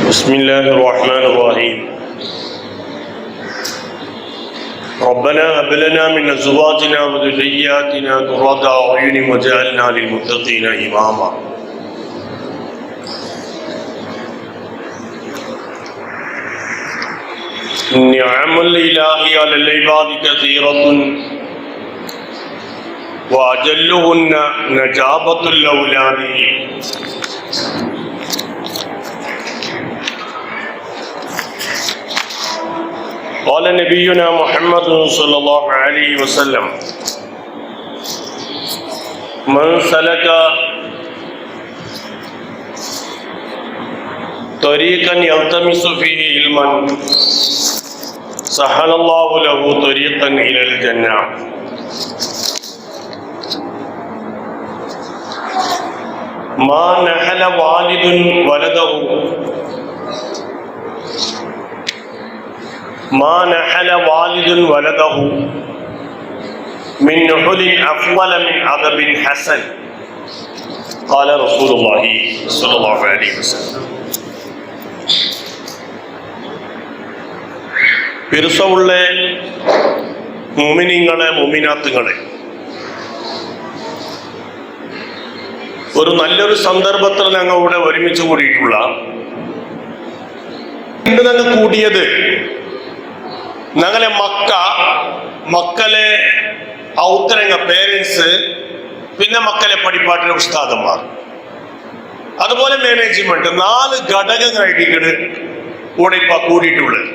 بسم الله الرحمن الرحيم ربنا هب لنا من أزواجنا وذرياتنا قرة أعين واجعلنا للمتقين إماما نعم الإله على العباد كثيرة وأجلهن نجابة الأولاد قال نبينا محمد صلى الله عليه وسلم من سلك طريقا يلتمس فيه علما سهل الله له طريقا إلى الجنة ما نحل والد ولده ما نحل والد ولده من نحل أفضل من عذب حسن قال رسول الله صلى الله عليه وسلم പിറസമുള്ള മുഅ്മിനീങ്ങളെ മുഅ്മിനാത്തുകളെ, ഒരു നല്ലൊരു സന്ദർഭത്തിൽ ഞങ്ങൾ ഇവിടെ ഒരുമിച്ച് കൂടിയിട്ടുള്ള ഞങ്ങൾ കൂടിയത് ഞങ്ങളെ മക്കളെ ഔത്തരങ്ങ പേരൻസ്, പിന്നെ മക്കളെ പഠിപ്പാട്ടിലെ ഉസ്താദന്മാർ, അതുപോലെ മാനേജ്മെന്റ്, 4 ഘടകങ്ങളായിട്ട് ഇവിടെ ഇപ്പൊ കൂടിയിട്ടുള്ളത്.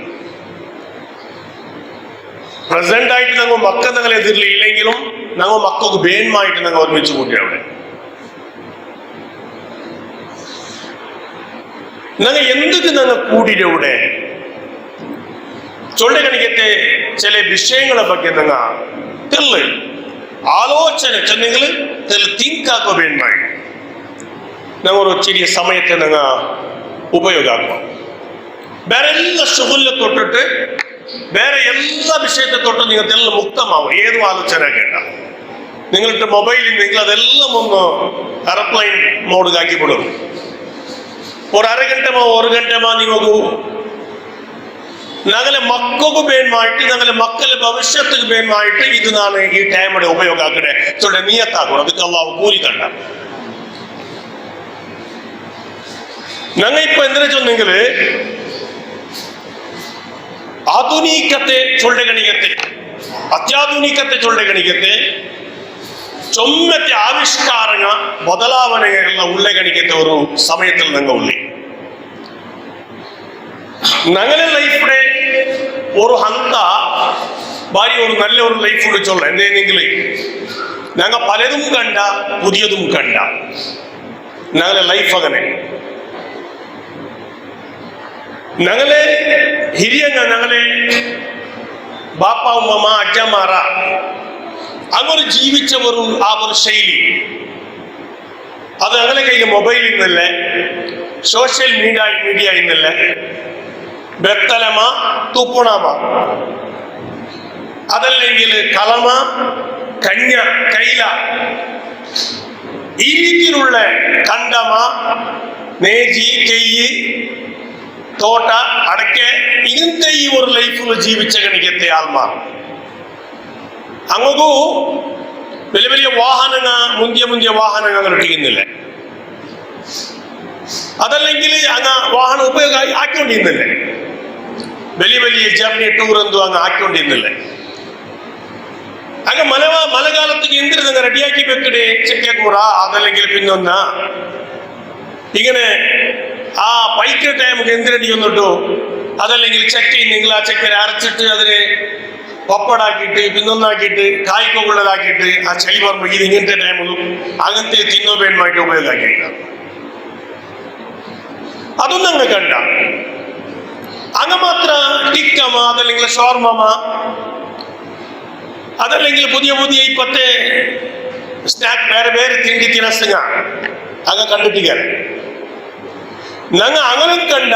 പ്രസന്റ് ആയിട്ട് ഞങ്ങൾ ഞങ്ങളെ എതിരില്ലെങ്കിലും ഞങ്ങൾ മക്കൾക്ക് ബേന്മായിട്ട് ഞങ്ങൾ ഒരുമിച്ച് കൂട്ടി അവിടെ ഞങ്ങൾ എന്തൊക്കെ ഞങ്ങൾ കൂടിയിവിടെ ചൊല്ലകണിക്കത്തെ ചില വിഷയങ്ങളെ ಬಗ್ಗೆ ഞങ്ങൾ ആലോചന ചെന്നെങ്കിൽ തിങ്കാക്കുക ബേന്മായി ഞങ്ങൾ ഒരു ചെറിയ സമയത്തെ ഞങ്ങൾ ഉപയോഗമാക്കുക. വേറെ എല്ലാ ശുഗലിനെ തൊട്ടിട്ട് വേറെ എല്ലാ വിഷയത്തെ തൊട്ടും നിങ്ങൾക്ക് എല്ലാം മുക്തമാവും. ഏതും ആലോചന കേട്ട നിങ്ങളുടെ മൊബൈലിൽ നിങ്ങൾ അതെല്ലാം ഒന്ന് എയർപ്ലെയിൻ മോഡിലാക്കി വിടും. ഒരു അരഗണ്ടമോ ഒരു ഗണ്ടമോ നിങ്ങൾക്ക് ഞങ്ങളെ മക്കൾക്ക് ബേന്മായിട്ട് ഞങ്ങളെ മക്കളെ ഭവിഷ്യത്തിന് ബേന്മായിട്ട് ഇത് നാണ് ഈ ടൈമിടെ ഉപയോഗമാക്കണേ ചൊല്ല നീയത്താക്കണം. അതൊക്കെ അള്ളാഹു കൂലി കണ്ട. ഞങ്ങൾ ഇപ്പൊ എന്തിനാ ചൊന്നെങ്കിൽ ಆಧುನಿಕತೆ ಚೊಳ್ಳೆಗಣಿಗತೆ, ಅತ್ಯಾಧುನಿಕತೆ ಚೊಳ್ಳೆಗಣಿಗತೆ, ಚೊಮ್ಮೆತೆ ಆವಿಷ್ಕಾರಗ ಬದಲಾವಣೆಗಳ ಉಳ್ಳೆಗಣಿಗತೆ ഒരു സമയത്തിൽ ഞങ്ങൾ ഉള്ളി ഞങ്ങളെ ലൈഫിടെ ഒരു ഹന്ത ഭാര്യ ഒരു നല്ല ഒരു ലൈഫ് വിളിച്ചോളൂ. എന്തെങ്കിൽ ഞങ്ങൾ പലതും കണ്ട പുതിയതും കണ്ട ഞങ്ങളെ ലൈഫ് അങ്ങനെ ഞങ്ങളെ ಹಿರಿಯಂಗ ഞങ്ങളെ ബാപ്പ ഉമ്മ അജ്ജമാറ അങ്ങനെ ജീവിച്ചവരും ആ ഒരു ശൈലി അത് ഞങ്ങളെ കയ്യിൽ മൊബൈൽ ഇന്നല്ലേ, സോഷ്യൽ മീഡിയ ഇന്നല്ലേ, ബെത്തലമ തുപ്പുണമ, അതല്ലെങ്കിൽ കളമ കഞ്ഞ കൈല, ഈ രീതിയിലുള്ള കണ്ടമ നേജി കെയ്യ് തോട്ട അടക്കെ ഇങ്ങനത്തെ ഈ ഒരു ലൈഫിൽ ജീവിച്ച കണിക്കത്തെ ആത്മാർ അങ്ങു വലിയ വലിയ വാഹനങ്ങൾ മുന്തിയ വാഹനങ്ങൾ ഇട്ടിക്കുന്നില്ല, അതല്ലെങ്കിൽ അങ്ങ് വാഹനം ഉപയോഗമായി ആക്കിക്കൊണ്ടിരുന്നില്ലേ, വലിയ ജർണി ടൂർ എന്തോ അങ്ങ് ആക്കിക്കൊണ്ടിരുന്നില്ലേ. അങ്ങ് മലകാലത്തേക്ക് എന്തിനു നിങ്ങൾ റെഡിയാക്കി വെക്കടേ ചെക്കക്കൂറ, അതല്ലെങ്കിൽ പിന്നൊന്ന ഇങ്ങനെ ആ പൈക്ക ടൈമുക്ക് എന്തിനടി ഒന്നിട്ടു, അതല്ലെങ്കിൽ ചക്ക നിങ്ങൾ ആ ചക്കര അരച്ചിട്ട് അതിനെ പപ്പടാക്കിയിട്ട് പിന്നൊന്നാക്കിയിട്ട് കായ്ക്കുള്ളതാക്കിയിട്ട് ആ ചളി പറമ്പ് ഇത് ഇങ്ങനത്തെ ടൈമൊന്നും അങ്ങനത്തെ തിന്നോ വേണമായിട്ട് ഉപയോഗമാക്കിയില്ല. അതൊന്നും അങ്ങ് കണ്ട അങ്ങ് മാത്ര ടിക്കമ, അതല്ലെങ്കിൽ ഷോർമ, അതല്ലെങ്കിൽ പുതിയ ഇപ്പത്തെ സ്നാക്ക് വേറെ തിണ്ടി തിനസങ്ങ അങ്ങ് കണ്ടിട്ടിക്കാറ് ഞങ്ങൾ അങ്ങനെ കണ്ട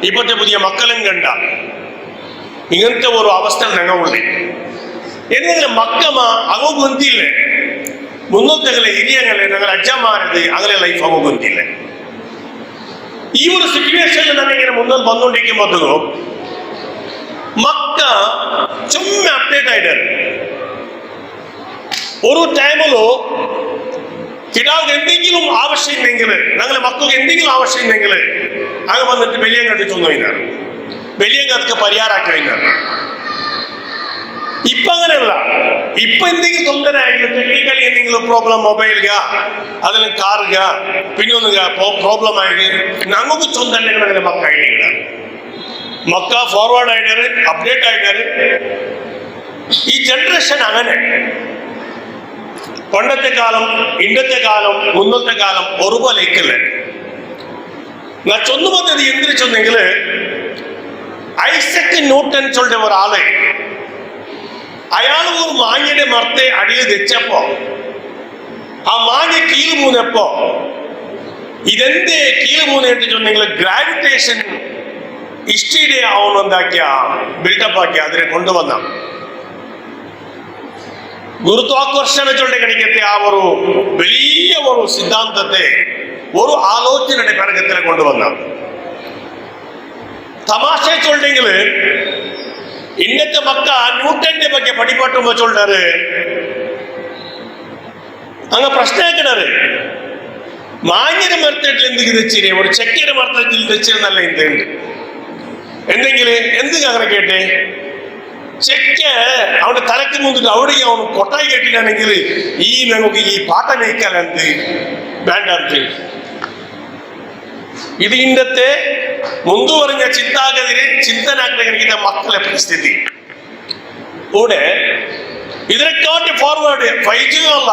ഇപ്പത്തെ പുതിയ മക്കളും കണ്ട ഇങ്ങനത്തെ ഒരു അവസ്ഥ ഞങ്ങൾ ഉള്ളേ. എന്തെങ്കിലും മക്കമ്മ അങ്ങ് ഗൊന്തില്ലേ, ಮುನ್ನೂತಗಲ ಹಿರಿಯಂಗಲೆ ನಗಲ ಅಜ್ಜ ಮಾರದೆ ಆಗಲೇ ಲೈಫ್ ಆಗೋಗಂತಿಲ್ಲ. ഈ ഒരു സിറ്റുവേഷനിൽ നമ്മ ഇങ്ങനെ മുന്നിൽ വന്നുകൊണ്ടിരിക്കുമ്പോൾ മക്ക ചുമ്മാ അപ്ഡേറ്റ് ആയിട്ട് ഒരു ടൈമിലോ കിടാവ് എന്തെങ്കിലും ആവശ്യമുണ്ടെങ്കിൽ ഞങ്ങളെ മക്കൾക്ക് എന്തെങ്കിലും ആവശ്യമുണ്ടെങ്കിൽ അങ്ങ് വന്നിട്ട് വലിയ കണ്ടിട്ടൊന്നും കഴിഞ്ഞാൽ വലിയ കഥക്ക് പരിഹാരമാക്കി കഴിഞ്ഞാൽ ഇപ്പൊ അങ്ങനെയല്ല. ഇപ്പൊ എന്തെങ്കിലും ತೊಂದರೆ ആയിട്ട് ടെക്നിക്കലി എന്തെങ്കിലും പ്രോബ്ലം മൊബൈൽಗ അതിൽ കാറുಗ പിന്നെ ഒന്ന് പ്രോബ്ലം ആയിട്ട് നമുക്ക് ചൊന്തന്നെ മക്ക ആയിട്ടില്ല. മക്ക ഫോർവേഡ് ആയിട്ടാറ് അപ്ഡേറ്റ് ആയിട്ടാറ് ഈ ജനറേഷൻ അങ്ങനെ. പണ്ടത്തെ കാലം ഇന്നത്തെ കാലം മുന്നത്തെ കാലം ഒരുപോലെ ഇക്കല്ലേ. ഞാൻ ചൊന്നുമത് എന്തിനു ചൊന്നെങ്കിൽ ഐസക് ന്യൂട്ടൻ ചൊല്ലുന്ന ഒരാളെ അയാൾ ഒരു മാങ്ങയുടെ മരത്തെ അടിയിൽ വെച്ചപ്പോ ആ മാങ്ങ കീഴ് മൂന്നപ്പോ ഇതെന്തേ കീഴ് മൂന്നിട്ട് ചൊന്നെങ്കിൽ ഗ്രാവിറ്റേഷൻ ഇഷ്ടിയുടെ അവൻ എന്താക്കിയ ബിൽഡപ്പ് ആക്കി അതിനെ കൊണ്ടുവന്ന ഗുരുത്വാകർഷണ ചൊല്ലെ കണിക്കത്തെ ആ ഒരു വലിയ ഒരു സിദ്ധാന്തത്തെ ഒരു ആലോചനയുടെ പിറകത്തിൽ കൊണ്ടുവന്ന തമാശ ചൊല്ലെങ്കിൽ ഇന്നത്തെ മക്ക ന്യൂട്ടന്റെ ಬಗ್ಗೆ പഠിപ്പാട്ടുമ്പോ ചൊല്ലാറ് അങ്ങ് പ്രശ്നമാക്കണറ് മാങ്ങയുടെ മരത്തിൽ എന്തെങ്കിലും തെച്ചിരെ ഒരു ചക്കയുടെ മരത്തിൽ തെച്ചിരുന്നല്ല എന്തുണ്ട് എന്തെങ്കിലും എന്ത് അങ്ങനെ കേട്ടെ ചെക്ക അവന്റെ തലക്ക് മുന്നിട്ട് അവിടെ അവന് കൊട്ടായി കെട്ടിലാണെങ്കിൽ ഈ നമുക്ക് ഈ പാട്ട വയ്ക്കാൻ എന്ത് വേണ്ട. ഇത് ഇന്നത്തെ മുമ്പ് പറഞ്ഞ ചിന്താഗതിരെ ചിന്തനാക്കുന്ന മക്കളെ പരിസ്ഥിതി കൂടെ ഇതിനെക്കാട്ടി ഫോർവേഡ് 5G അല്ല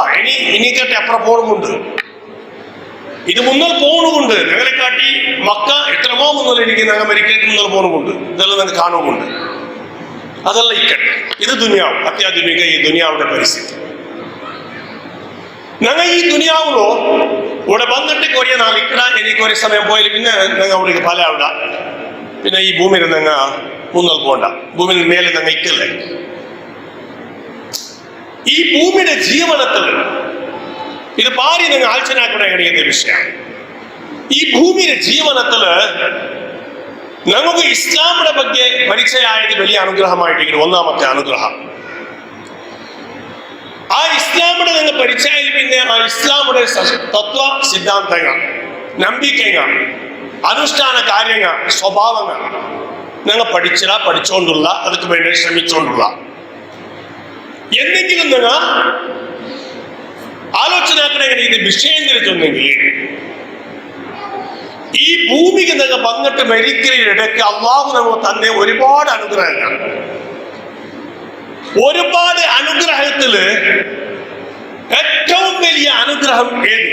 ഇനിക്കട്ടെ അപ്പുറം പോകുന്നുണ്ട്. ഇത് മുന്നിൽ പോകുന്നുമുണ്ട്. ഞങ്ങളെ കാട്ടി മക്ക എത്രമോ മുന്നിൽ എനിക്ക് ഞങ്ങൾ അമേരിക്കയ്ക്ക് മുന്നിൽ പോകുന്നുമുണ്ട്. ഇതെല്ലാം ഞങ്ങൾ കാണുന്നുമുണ്ട്. അതല്ല ഇക്കട്ടെ, ഇത് ദുനിയാവ് അത്യാധുനിക ഈ ദുനിയാവുടെ പരിസ്ഥിതി. ഞങ്ങൾ ഈ ദുനിയാവിലോ ഇവിടെ വന്നിട്ട് കുറേ നാൾ ഇക്കട എനിക്ക് കുറേ സമയം പോയാൽ പിന്നെ ഞങ്ങൾ അവിടെ പല അവിടെ പിന്നെ ഈ ഭൂമിയിൽ ഞങ്ങൾ മുന്നിൽ പോണ്ട. ഭൂമിയിൽ മേലെ ഞങ്ങൾ ഇക്കല്ലേ. ഈ ഭൂമിയുടെ ജീവനത്തിൽ ഇത് ഭാര്യ നിങ്ങൾ ആലോചനാക്കണ കഴിയുന്ന വിഷയം. ഈ ഭൂമിയുടെ ജീവനത്തില് നമുക്ക് ഇസ്ലാമിന്റെ ಬಗ್ಗೆ പരിചയമായത് വലിയ അനുഗ്രഹമായിട്ടിരിക്കുന്നു. ഒന്നാമത്തെ അനുഗ്രഹം ആ ഇസ്ലാമിന്റെ നിങ്ങൾ പരിചയം. പിന്നെ ആ ഇസ്ലാമിന്റെ തത്വ സിദ്ധാന്തങ്ങൾ നമ്പിക്കങ്ങൾ അനുഷ്ഠാന കാര്യങ്ങൾ സ്വഭാവങ്ങൾ നിങ്ങൾ പഠിച്ചുകൊണ്ടുള്ള അതിക്ക് വേണ്ടി ശ്രമിച്ചുകൊണ്ടുള്ള എന്തെങ്കിലും നിങ്ങൾ ആലോചനാക്കണ ഇത് വിഷയം തിരിച്ചൊന്നെങ്കിൽ ഈ ഭൂമിക്ക് നിങ്ങൾ വന്നിട്ട് മരിക്കുന്നതിനിടയ്ക്ക് അള്ളാഹു നമ്മൾ തന്നെ ഒരുപാട് അനുഗ്രഹങ്ങൾ. ഒരുപാട് അനുഗ്രഹത്തില് ഏറ്റവും വലിയ അനുഗ്രഹം ഏത്?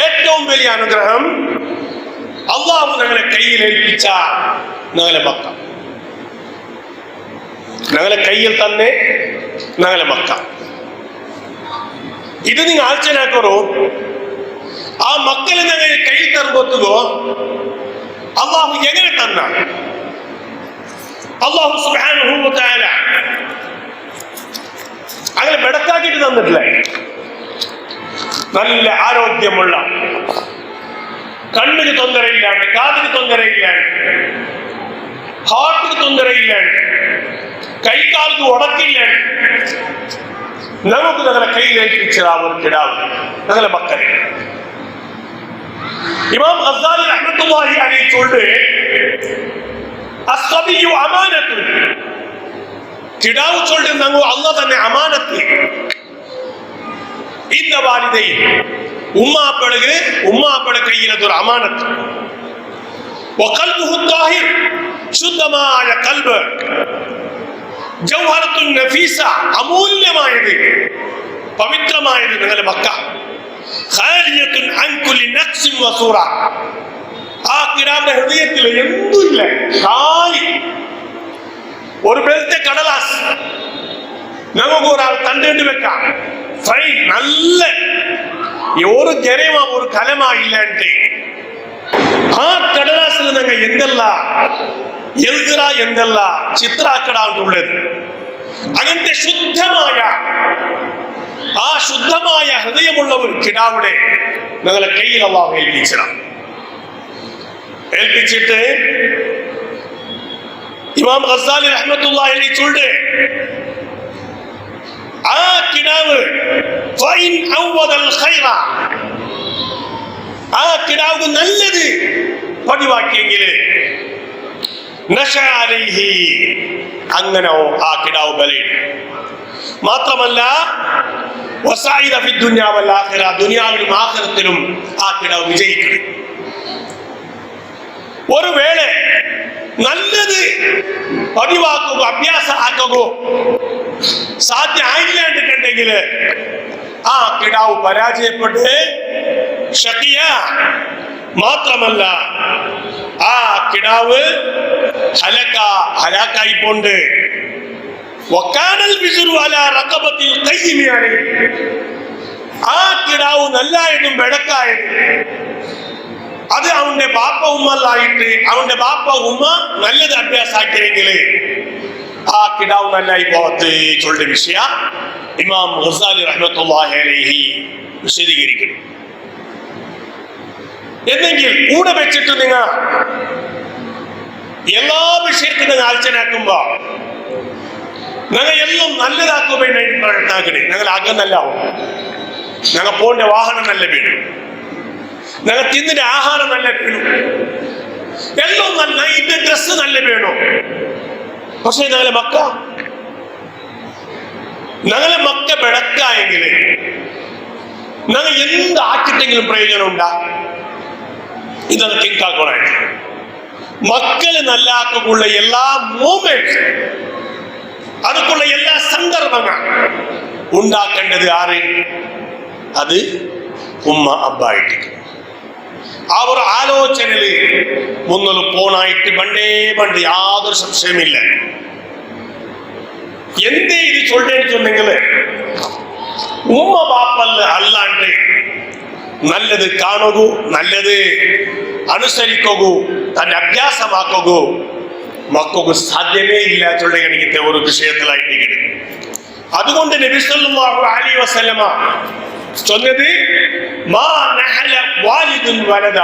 ഏറ്റവും വലിയ അനുഗ്രഹം അള്ളാഹു ഞങ്ങളെ കയ്യിൽ ഏൽപ്പിച്ച ഞങ്ങളെ മക്ക. ഞങ്ങളെ കയ്യിൽ തന്നെ ഞങ്ങളെ മക്ക. ഇത് നിങ്ങൾ ആലോചനാക്കറോ? ആ മക്കളെ ഞങ്ങൾ കയ്യിൽ തരുമ്പോത്തുകോ അള്ളാഹു എങ്ങനെ തന്ന? അള്ളാഹു സുബ്ഹാനഹു വ തആല അങ്ങനെ ബെടക്കാക്കിട്ട് തന്നിട്ടില്ലേ? നല്ല ആരോഗ്യമുള്ള, കണ്ണിന് തൊന്തരയില്ലാണ്ട്, കാതിന് തൊന്തരയില്ലാണ്ട്, ഹാർട്ടിന് തൊന്തരയില്ലാണ്ട്, കൈക്കാലിന് ഉടക്കില്ലാണ്ട് നമുക്ക് ഞങ്ങളെ കയ്യിലേൽപ്പിച്ചതാ ഒരു കിടാവ് ഞങ്ങളെ മക്കളെ. ഇമാം ഗസാലി റഹ്മത്തുള്ളാഹി അലൈഹി ചൊല്ല് അസ്സബിയു അമാനത്തു. കിടാവ് ചൊല്ല് ഞങ്ങൾ അല്ലാഹ് തന്നെ അമാനത്ത്. ഇന്ന വാലിദൈ ഉമ്മാപ്പയുടെ കയ്യിലതൊരു അമാനത്ത്. വഖൽബുഹു താഹിർ, ശുദ്ധമായ കൽബ്, ജൗഹറത്തുൻ നഫീസ, അമൂല്യമായത് പവിത്രമായത് ഞങ്ങളുടെ മക്ക. ഖാലിയത്തുൻ അൻ കുല്ലി നഖ്സിൻ വസൂറ, ആ കിടാവിന്റെ ഹൃദയത്തിൽ എന്തുമില്ല, ഖാലി. ഒരു ബെൽറ്റ് കടലാസ് നമുക്ക് ഒരാൾ തണ്ടേണ്ടി വെക്കാം. ഫൈൻ, നല്ല ഒരു ഗരമാ ഒരു കലമാ ഇല്ലാണ്ട് ആ കടലാസിൽ ഞങ്ങൾ എന്തെല്ല എഴുതുക, എന്തെല്ല ചിത്രാക്കടാണ്ടുള്ളത്. അങ്ങനത്തെ ശുദ്ധമായ ആ ശുദ്ധമായ ഹൃദയമുള്ള ഒരു കിടാവിടെ ഞങ്ങളെ കയ്യിൽ അല്ലാഹു ഏൽപ്പിച്ചതാണ്. ഏൽപ്പിച്ചിട്ട് ഇമാം ഗസാലി റഹ്മത്തുള്ളാഹി അലൈഹി ചൊല്ല്, ആ കിടാവ് ഫൈൻ അവദൽ ഖൈറ, ആ കിടാവ് നല്ലത് പതിവാക്കിയെങ്കിൽ നശഅ അലൈഹി, അങ്ങനെ ആ കിടാവ് ബലയിടും. മാത്രമല്ല വസഇദ ഫി ദുനിയ വൽ ആഖിറ, ദുനിയാവിലും ആഖിറത്തിലും ആ കിടാവ് വിജയിക്കും. ഒരു വേള നല്ലത് പതിവാക്കുക, അഭ്യാസമാക്കുക സാധ്യമായില്ലാണ്ടിട്ടുണ്ടെങ്കിൽ ആ കിടാവ് പരാജയപ്പെട്ട് ഷഖിയ, മാത്രമല്ല ആ കിടാവ് ഹലാക്കായി പോണ്ട്. വക്കാനൽ ബിസ്റു അലാ റഖബത്തിൽ ഖയ്യിമിയാണ്, ആ കിടാവ് നല്ലായതും ബെടക്കായതും അത് അവന്റെ ബാപ്പ ഉമ്മല്ലായിട്ട്, അവന്റെ ബാപ്പ ഉമ്മ നല്ലത് അഭ്യാസാക്കിയെങ്കിൽ ആ കിടാവ് നല്ലായി പോകത്ത് ചൊല്ലുന്ന വിഷയ ഇമാം ഗസാലി റഹ്മത്തുള്ളാഹി അലൈഹി വിശദീകരിക്കുന്നു. എന്നെങ്കിൽ കൂടെ വെച്ചിട്ട് നിങ്ങൾ എല്ലാ വിഷയത്തിനും നിങ്ങൾ ആലോചനാക്കുമ്പോ ഞങ്ങൾ എല്ലാം നല്ലതാക്കുക വേണ്ടി പ്രയത്നാക്കണേ. ഞങ്ങൾ അകന്നല്ലാവും, ഞങ്ങൾ പോണ്ട വാഹനം നല്ല വീണു, ഞങ്ങൾ തിന്നിന്റെ ആഹാരം നല്ല വീണു, എല്ലാം നല്ല, ഇതിന്റെ ഡ്രസ് നല്ല വീണു. പക്ഷെ ഞങ്ങളെ മക്ക ബെടക്കായെങ്കിൽ ഞങ്ങൾ എന്ത് ആക്കിട്ടെങ്കിലും പ്രയോജനം ഉണ്ടാ? ഇതാണ് തിങ്കാക്കണായിട്ട്. മക്കള് നല്ലാക്കുള്ള എല്ലാ മൂമെന്റ്, അതുക്കുള്ള എല്ലാ സന്ദർഭങ്ങൾ ഉണ്ടാക്കേണ്ടത് ആര്? അത് ഉമ്മ അബ്ബായിട്ട്. ആ ഒരു ആലോചനയില് മുന്നോട്ട് പോണായിട്ട് പണ്ട് യാതൊരു സംശയമില്ല. എന്തേ ഇത് ചൊല്ലേന്ന് ചൊന്നെങ്കിൽ ഉമ്മ ബാപ്പല്ല അല്ലാണ്ട് നല്ലത് കാണുകൂ, നല്ലത് അനുസരിക്കൂ, തന്നെ അഭ്യാസമാക്കൂ മക്കൾക്ക് സാധ്യമേ ഇല്ല ചൊല്ലുകണിക്കത്തെ ഒരു വിഷയത്തിലായിട്ട്. അതുകൊണ്ട് നബി സല്ലല്ലാഹു അലൈഹി വസല്ലമ ചൊന്നത് മാ നഹല വാലിദുൻ വലദ,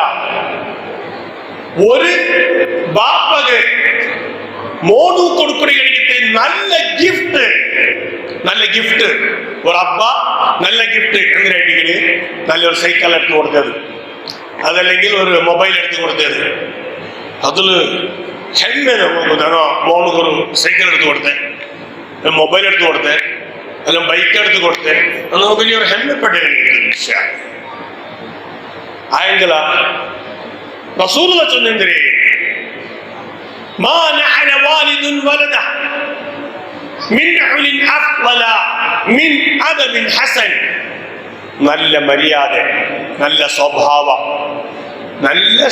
ഒരു ബാപ്പക്ക് മോനു കൊടുക്കുകയാണെങ്കിൽ നല്ല ഗിഫ്റ്റ് ഒരു അബ്ബ നല്ല ഗിഫ്റ്റ് എന്തിനായിട്ട് നല്ലൊരു സൈക്കിൾ എടുത്ത് കൊടുത്തത്, അതല്ലെങ്കിൽ ഒരു മൊബൈൽ എടുത്ത് കൊടുത്തത്, അതില് ഹെൽമെറ്റ് മോനൊരു സൈക്കിൾ എടുത്ത് കൊടുത്തേ, മൊബൈൽ എടുത്ത് കൊടുത്തേ, അല്ലെങ്കിൽ ബൈക്ക് എടുത്ത് കൊടുത്തേ, നമുക്ക് വലിയൊരു ഹെൽമെറ്റ് ആയെങ്കില റസൂലുള്ളാഹി ചൊല്ലുന്നേ മാ നഹല വാലിദുൻ വലദ മിൻ ഉലിൻ അഫ്ളല മിൻ അദബിൻ ഹസൻ, നല്ല മര്യാദ, നല്ല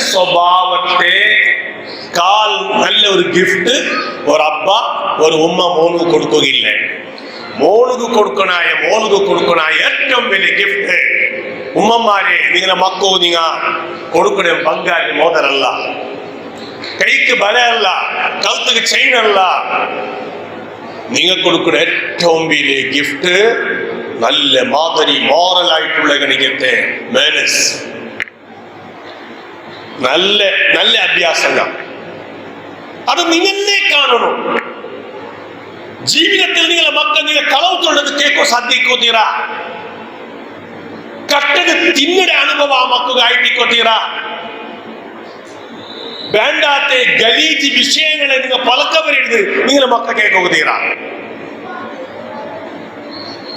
സ്വഭാവത്തെ കാൽ നല്ല ഒരു ഗിഫ്റ്റ് ഒരു അബ്ബ ഒരു ഉമ്മ മോനുക്ക് കൊടുക്കുകയില്ല. മോനുക്ക് കൊടുക്കണായ ഏറ്റവും വലിയ ഗിഫ്റ്റ് ഉമ്മമാരെ നിങ്ങളെ മക്കോ നിങ്ങൾ കൊടുക്കണേ ബംഗാലി മോതലല്ല, കൈക്ക് ബലയല്ല, കഴുത്തുക്ക് ചെയിനല്ല, നിങ്ങൾ കൊടുക്കുന്ന ഏറ്റവും വലിയ ഗിഫ്റ്റ് നല്ല മാതിരി മോറലായിട്ടുള്ള ഗണികത്തെ മാനസ്, നല്ല അഭ്യാസങ്ങൾ. അത് നിങ്ങളെ കാണണം. ജീവിതത്തിൽ നിങ്ങളെ മക്കൾ നിങ്ങൾ കളവ് തൊള്ളത് കേൾക്കോ സാധിക്കോ തീറ, കട്ടത് തിന്നയുടെ അനുഭവം മക്കുകയായിട്ടിക്കോ തീറ, വേണ്ടാത്ത ഗലീജ് വിഷയങ്ങളെ നിങ്ങൾ പലക്കവരെഴുത് നിങ്ങളെ മക്കൾ കേൾക്കോ തീറ,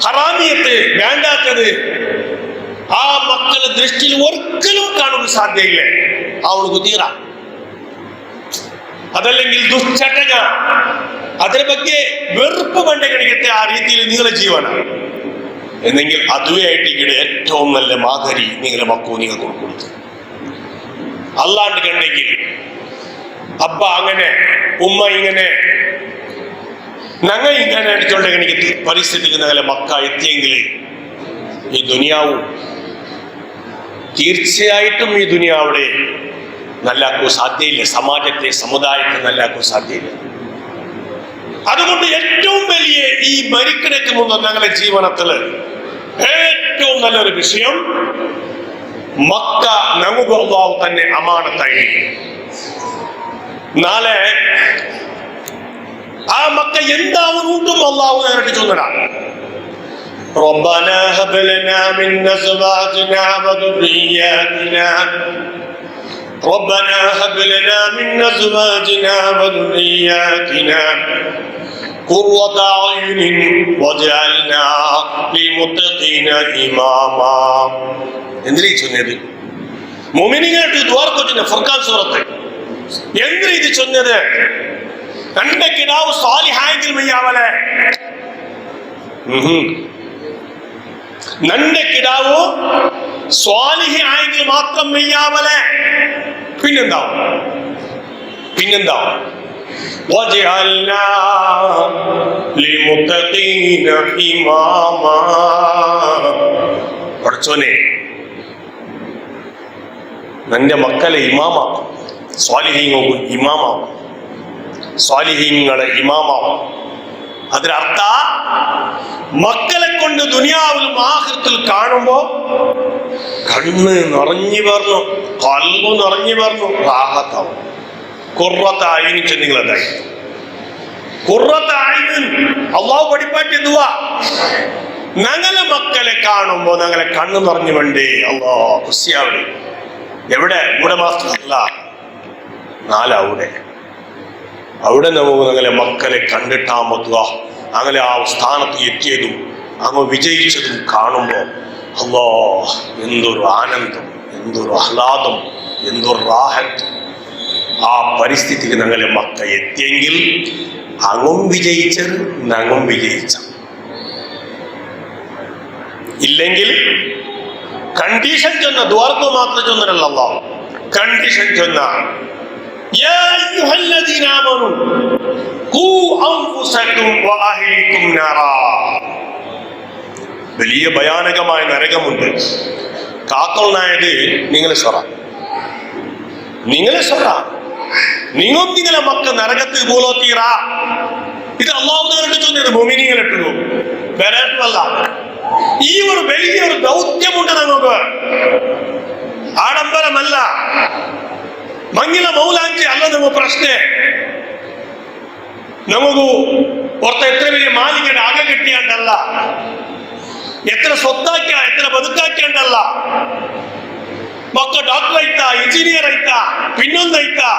ഹറാമിയത്ത് വേണ്ടാത്തത് ആ മക്കളുടെ ദൃഷ്ടിയിൽ ഒരിക്കലും കാണുക സാധ്യയില്ല, അവൾക്ക് തീറ. അതല്ലെങ്കിൽ ദുശ്ചട്ടന, അതിനെ ಬಗ್ಗೆ വെറുപ്പ് കണ്ട കണിക്കത്തെ ആ രീതിയിൽ നിങ്ങളെ ജീവന എന്നെങ്കിൽ അതുവേ ആയിട്ട് ഏറ്റവും നല്ല മാതിരി നിങ്ങളെ മക്കോ നിങ്ങൾ കൊടുക്കുന്നത്. അല്ലാണ്ട് കണ്ടെങ്കിൽ അബ്ബ അങ്ങനെ ഉമ്മ ഇങ്ങനെ ഞങ്ങൾ ഇങ്ങനെ അടിച്ചോണ്ട കണിക്കത്ത് പരിസ്ഥിതിക്ക് ഞങ്ങളെ മക്ക എത്തിയെങ്കിൽ ഈ ദുനിയാവും തീർച്ചയായിട്ടും ഈ ദുനിയാവിടെ നല്ലാക്കോ സാധ്യയില്ല, സമാജത്തെ സമുദായത്തെ നല്ലാക്കോ സാധ്യയില്ല. അതുകൊണ്ട് ഏറ്റവും വലിയ ഈ മരിക്കണക്ക് മുമ്പ് ഞങ്ങളുടെ ജീവനത്തില് ഏറ്റവും നല്ലൊരു വിഷയം മക്ക നമുക്ക് അല്ലാഹു തന്നെ അമാനത്തായിരിക്കും. നാളെ ആ മക്ക എന്താവുന്നുണ്ടും അള്ളാഹു നേരിട്ട് ചൊന്നടാ. ربنا هب لنا من أزواجنا وذرياتنا ربنا هب لنا من أزواجنا وذرياتنا قرة أعين واجعلنا للمتقين إماما. എന്തിനാ ഈ ചൊന്നത്? മുഅ്മിനീങ്ങൾക്ക് ദുആ കൊടുക്കുന്ന ഫുർഖാൻ സൂറത്ത് എന്തിനാ ഇത് ചൊന്നത്? രണ്ട് കിടാവ് സാലിഹായെങ്കിൽ മയ്യാവലെ, നന്റെ കിടാവോ സ്വാലിഹി ആയെങ്കിൽ മാത്രം മെയ്യാവലെ. പിന്നെന്താ വജഅൽനാ ലിൽമുത്തഖീന ഇമാമാ. പഠിച്ചോനെ, നന്റെ മക്കളെ ഇമാമാക്കും, സ്വാലിഹീങ്ങൾക്ക് ഇമാമാവും, സ്വാലിഹീങ്ങളെ ഇമാമാവും. അതിനർത്ഥ മക്കളെ കൊണ്ട് ദുനിയാവിലും ആഖിറത്തിൽ കാണുമ്പോ കണ്ണ് നിറഞ്ഞു പറഞ്ഞു, കൽബ് നിറഞ്ഞു പറഞ്ഞു, റാഹത്താവും. ഖുർറത്ത് അയ്ൻ ചെന്നിങ്ങളതായി. ഖുർറത്ത് അയ്ൻ അല്ലാഹു പഠിപ്പാറ്റി ദുആ. ഞങ്ങളെ മക്കളെ കാണുമ്പോ ഞങ്ങളെ കണ്ണ് നിറഞ്ഞു വേണ്ടേ അല്ലാഹ് ഖുശിയാവണേ. എവിടെ? ഇവിടെ മാത്രമല്ല, അവിടെ നമുക്ക് ഞങ്ങളെ മക്കളെ കണ്ടിട്ടാ മതുക അങ്ങനെ ആ സ്ഥാനത്ത് എത്തിയതും അങ്ങ് വിജയിച്ചതും കാണുമ്പോ അല്ലാ എന്തൊരു ആനന്ദം, എന്തൊരു ആഹ്ലാദം, എന്തൊരു റാഹത്ത്. ആ പരിസ്ഥിതിക്ക് ഞങ്ങളെ മക്ക എത്തിയെങ്കിൽ അങ്ങും വിജയിച്ചത്, ഞങ്ങും വിജയിച്ച. ഇല്ലെങ്കിൽ കണ്ടീഷൻ ചൊന്ന ദ്വാർക്ക് മാത്രം ചൊന്നല്ല അല്ലാഹു, കണ്ടീഷൻ ചൊന്ന യാ അയ്യുഹല്ലദീന ആമനൂ ഖൂ അൻഫുസകും വഅഹ്ലികും നാറാ. വലിയ ഭയാനകമായ നരകമുണ്ട്. കാക്കൾനായത് നിങ്ങളെ സ്വറ, നിങ്ങളെ മക്ക നരകത്തിൽ പോലോത്തീറാ. ഇത് അല്ലാഹു നേരിട്ട് ചൊന്നത് മുഅ്മിനീങ്ങളിട്ടു വേറെയല്ല. ഈ ഒരു വലിയൊരു ദൗത്യമുണ്ട് നമുക്ക്. ആഡംബരമല്ല, മങ്ങില മൗലാഞ്ചി അല്ല നമുക്ക് പ്രശ്നം. നമുക്ക് പുറത്ത് എത്ര വലിയ മാലികയുടെ ആക കിട്ടിയാണ്ടല്ല, എത്ര സ്വത്താക്കിയ എത്ര ബതുക്കാക്കിയാണ്ടല്ല. മക്ക ഡോക്ടർ ആയിട്ടാ, എഞ്ചിനീയർ ആയിട്ടാ, പിന്നൊന്നായിട്ടാ,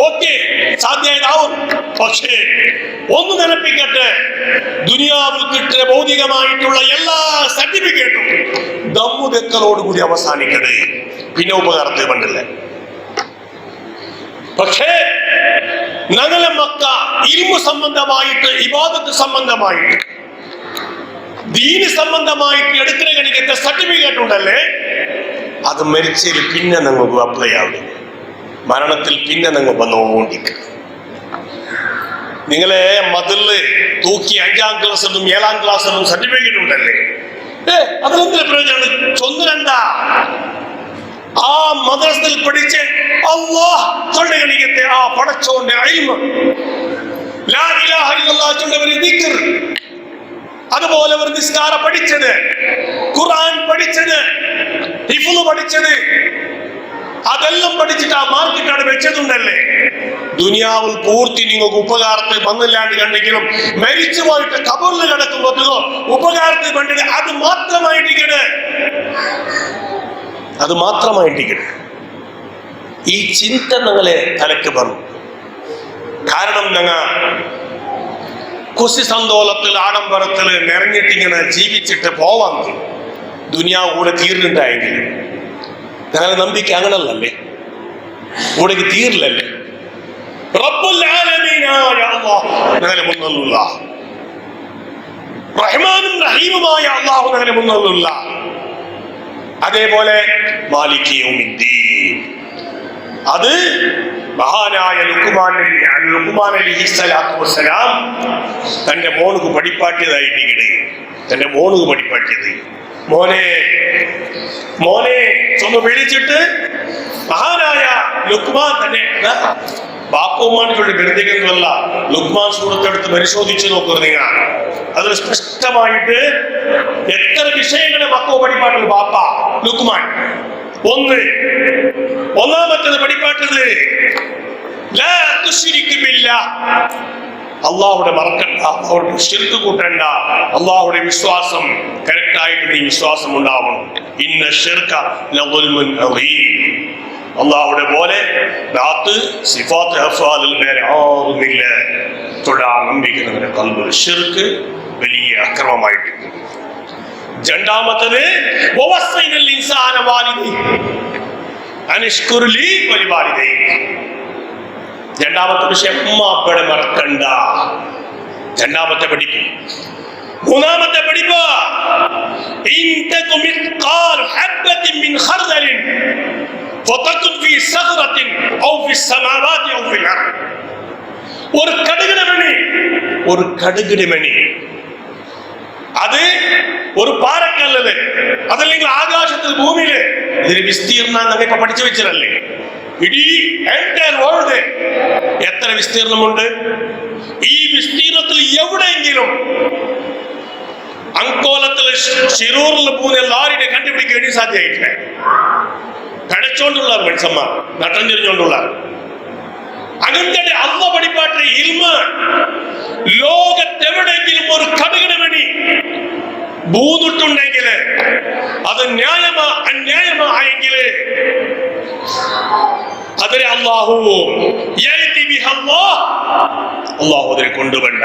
ഓക്കെ സാധ്യമായതാവും. പക്ഷേ ഒന്ന് നിലപ്പിക്കട്ടെ, ദുനിയാവിൽ കിട്ടിയ ഭൗതികമായിട്ടുള്ള എല്ലാ സർട്ടിഫിക്കറ്റും ദമ്മുതെക്കലോടുകൂടി അവസാനിക്കട്ടെ, പിന്നെ ഉപകാരത്തെ കണ്ടില്ലേ. പക്ഷേ ഞങ്ങളെ മക്ക ഇൽമു സംബന്ധമായിട്ട്, ഇബാദത്ത് സംബന്ധമായിട്ട്, ദീന് സംബന്ധമായിട്ട് എടുക്കുന്ന കണിക്കത്തെ സർട്ടിഫിക്കറ്റ് ഉണ്ടല്ലേ, അത് മരിച്ചതിൽ പിന്നെ നിങ്ങൾക്ക് അപ്ലൈ ആവില്ല. മരണത്തിൽ പിന്നെ നിങ്ങൾ വന്നുകൊണ്ടിരിക്കുക. നിങ്ങളെ മതില് തൂക്കി 5ാം ക്ലാസ്സിലും 7ാം ക്ലാസ്സിലും സർട്ടിഫിക്കറ്റ് ഉണ്ടല്ലേ, അതിലെന്തിന് പ്രയോജനം? ചൊന്നുരണ്ട ആ മദ്രസയിൽ പഠിച്ച് അല്ലാഹ് ചൊല്ലുകണിക്കത്തെ ആ പടച്ചോന്റെ ഇൽമ്, ലാ ഇലാഹ ഇല്ലല്ലാഹ് ചൊല്ലവരെ ദിക്ർ, അതുപോലെ ഒരു നിസ്കാരം പഠിച്ചത്, ഖുർആൻ പഠിച്ചത്, ഹിഫ്ള് പഠിച്ചത്, അതെല്ലാം പഠിച്ചിട്ട് ആ മാർക്കറ്റാണ് വെച്ചതുണ്ടല്ലേ. ദുനിയാവിൽ പൂർത്തി നിങ്ങൾക്ക് ഉപകാരത്തെ വന്നില്ലാണ്ട് കണ്ടെങ്കിലും മരിച്ചു പോയിട്ട് ഖബറിൽ കിടക്കുമ്പോഴോ ഉപകാരത്തെ കണ്ടിട്ട് അത് മാത്രമായിട്ടിരിക്കട്ടെ. ഈ ചിന്ത ഞങ്ങളെ തലക്ക് പറഞ്ഞു. കാരണം ഞങ്ങൾ കുസി സന്തോളത്തിൽ ആഡംബരത്തിൽ നിറഞ്ഞിട്ടിങ്ങനെ ജീവിച്ചിട്ട് പോവാൻ ദുനിയാവ് കൂടെ തീർന്നിട്ടായെങ്കിലും ഞങ്ങളെ നമ്പിക്ക അങ്ങനല്ലേ, കൂടെ തീരില്ലല്ലേ. റബ്ബുൽ ആലമീനായ അല്ലാഹു ഞങ്ങളെ മുന്നിലുള്ള, റഹ്മാനും റഹീമുമായ അല്ലാഹു ഞങ്ങളെ മുന്നിലുള്ള, അതേപോലെ മാലിക് യൗമിദ്ദീൻ, അത് മഹാനായ ലുഖ്മാൻ അലൈഹിസ്സലാത്തു വസ്സലാം തന്റെ മോനുക്ക് പഠിപ്പാട്ടിയതായിട്ട് തന്റെ മോനുക്ക് പഠിപ്പാട്ടിയത്. മോനെ ഒന്ന് വിളിച്ചിട്ട് മഹാനായ ലുഖ്മാൻ തന്നെ ബാപ്പുമാനുള്ള ഗണിതകങ്ങളല്ല, ലുഖ്മാൻ സൂറത്തെടുത്ത് പരിശോധിച്ച് നോക്കുക നിങ്ങൾ. അതിൽ സ്പഷ്ടമായിട്ട് എത്ര വിഷയങ്ങളെ മക്കോ പഠിപ്പാട്ടുള്ള ബാപ്പ ലുഖ്മാൻ. ഒന്നാമത്തേത് പഠിപ്പാട്ടത് ലാ തുശ്രിക് ബില്ലാഹ്, അള്ളാഹുടെ മറക്കണ്ട, അള്ളാഹുടെ ശിർക്ക് കൂട്ടണ്ട, അള്ളാഹുടെ വിശ്വാസം കറക്റ്റായിട്ട് നീ വിശ്വാസം ഉണ്ടാവണം. ഇന്ന ശിർക ലദുൽമുൻ അദീം. അള്ളാഹുടെ പോലെ ദാത്ത് സിഫാത്ത് അഫ്ആലിൽ വേറെ ആരുമില്ല. തൊടാൻ നമ്പിക്കുന്നവരുടെ ഖൽബിൽ ശിർക്ക് വലിയ അക്രമമായിട്ട്. രണ്ടാമത്തത് വവസ്സൈനൽ ഇൻസാന വാലിദൈഹി അനിഷ്കുർ ലീ വലിവാലിദൈഹി. രണ്ടാമത്തെ വിഷയം ഉമ്മ അപ്പടെ മറക്കണ്ട. രണ്ടാമത്തെ പഠിപ്പ്. മൂന്നാമത്തെ പഠിപ്പ് ഇൻ തകു മിത്ഖാൽ ഹബ്ബത്തിൻ മിൻ ഖർദലിൻ ഫതകുൻ ഫീ സഖറത്തിൻ ഔ ഫീ സമാവാതി ഔ ഫിൽ അർദ്. ഒരു കടുകിട മണി അത് ഒരു പാറക്കല്ല്, അതല്ലെങ്കിൽ ആകാശത്തിൽ ഭൂമിയില്, ഇതിന് വിസ്തീർണം നമ്മൾ ഇപ്പൊ പഠിച്ചു വെച്ചതല്ലേ. ഇടീ എൻറ്റയർ വേൾഡ് എത്ര വിസ്തീർണമുണ്ട്? ഈ വിസ്തീർണത്തിൽ എവിടെയെങ്കിലും അങ്കോലത്തില് ശിരൂറിൽ പോകുന്ന ലാരിനെ കണ്ടുപിടിക്കാൻ വേണ്ടി സാധ്യമായിട്ടില്ല. കടച്ചോണ്ടുള്ള മനുഷ്യന്മാർ, നട്ടം തിരിഞ്ഞോണ്ടുള്ള അങ്ങനത്തെ അള്ള പഠിപ്പാട്ട് ഇൽമ ലോകത്തെവിടെയെങ്കിലും ഒരു കടുകിട മണി ഭൂന്നിട്ടുണ്ടെങ്കിൽ അത് ന്യായമാ അന്യായമാ ആയെങ്കിൽ അതിനെ അള്ളാഹു അതിനെ കൊണ്ടുവണ്ട.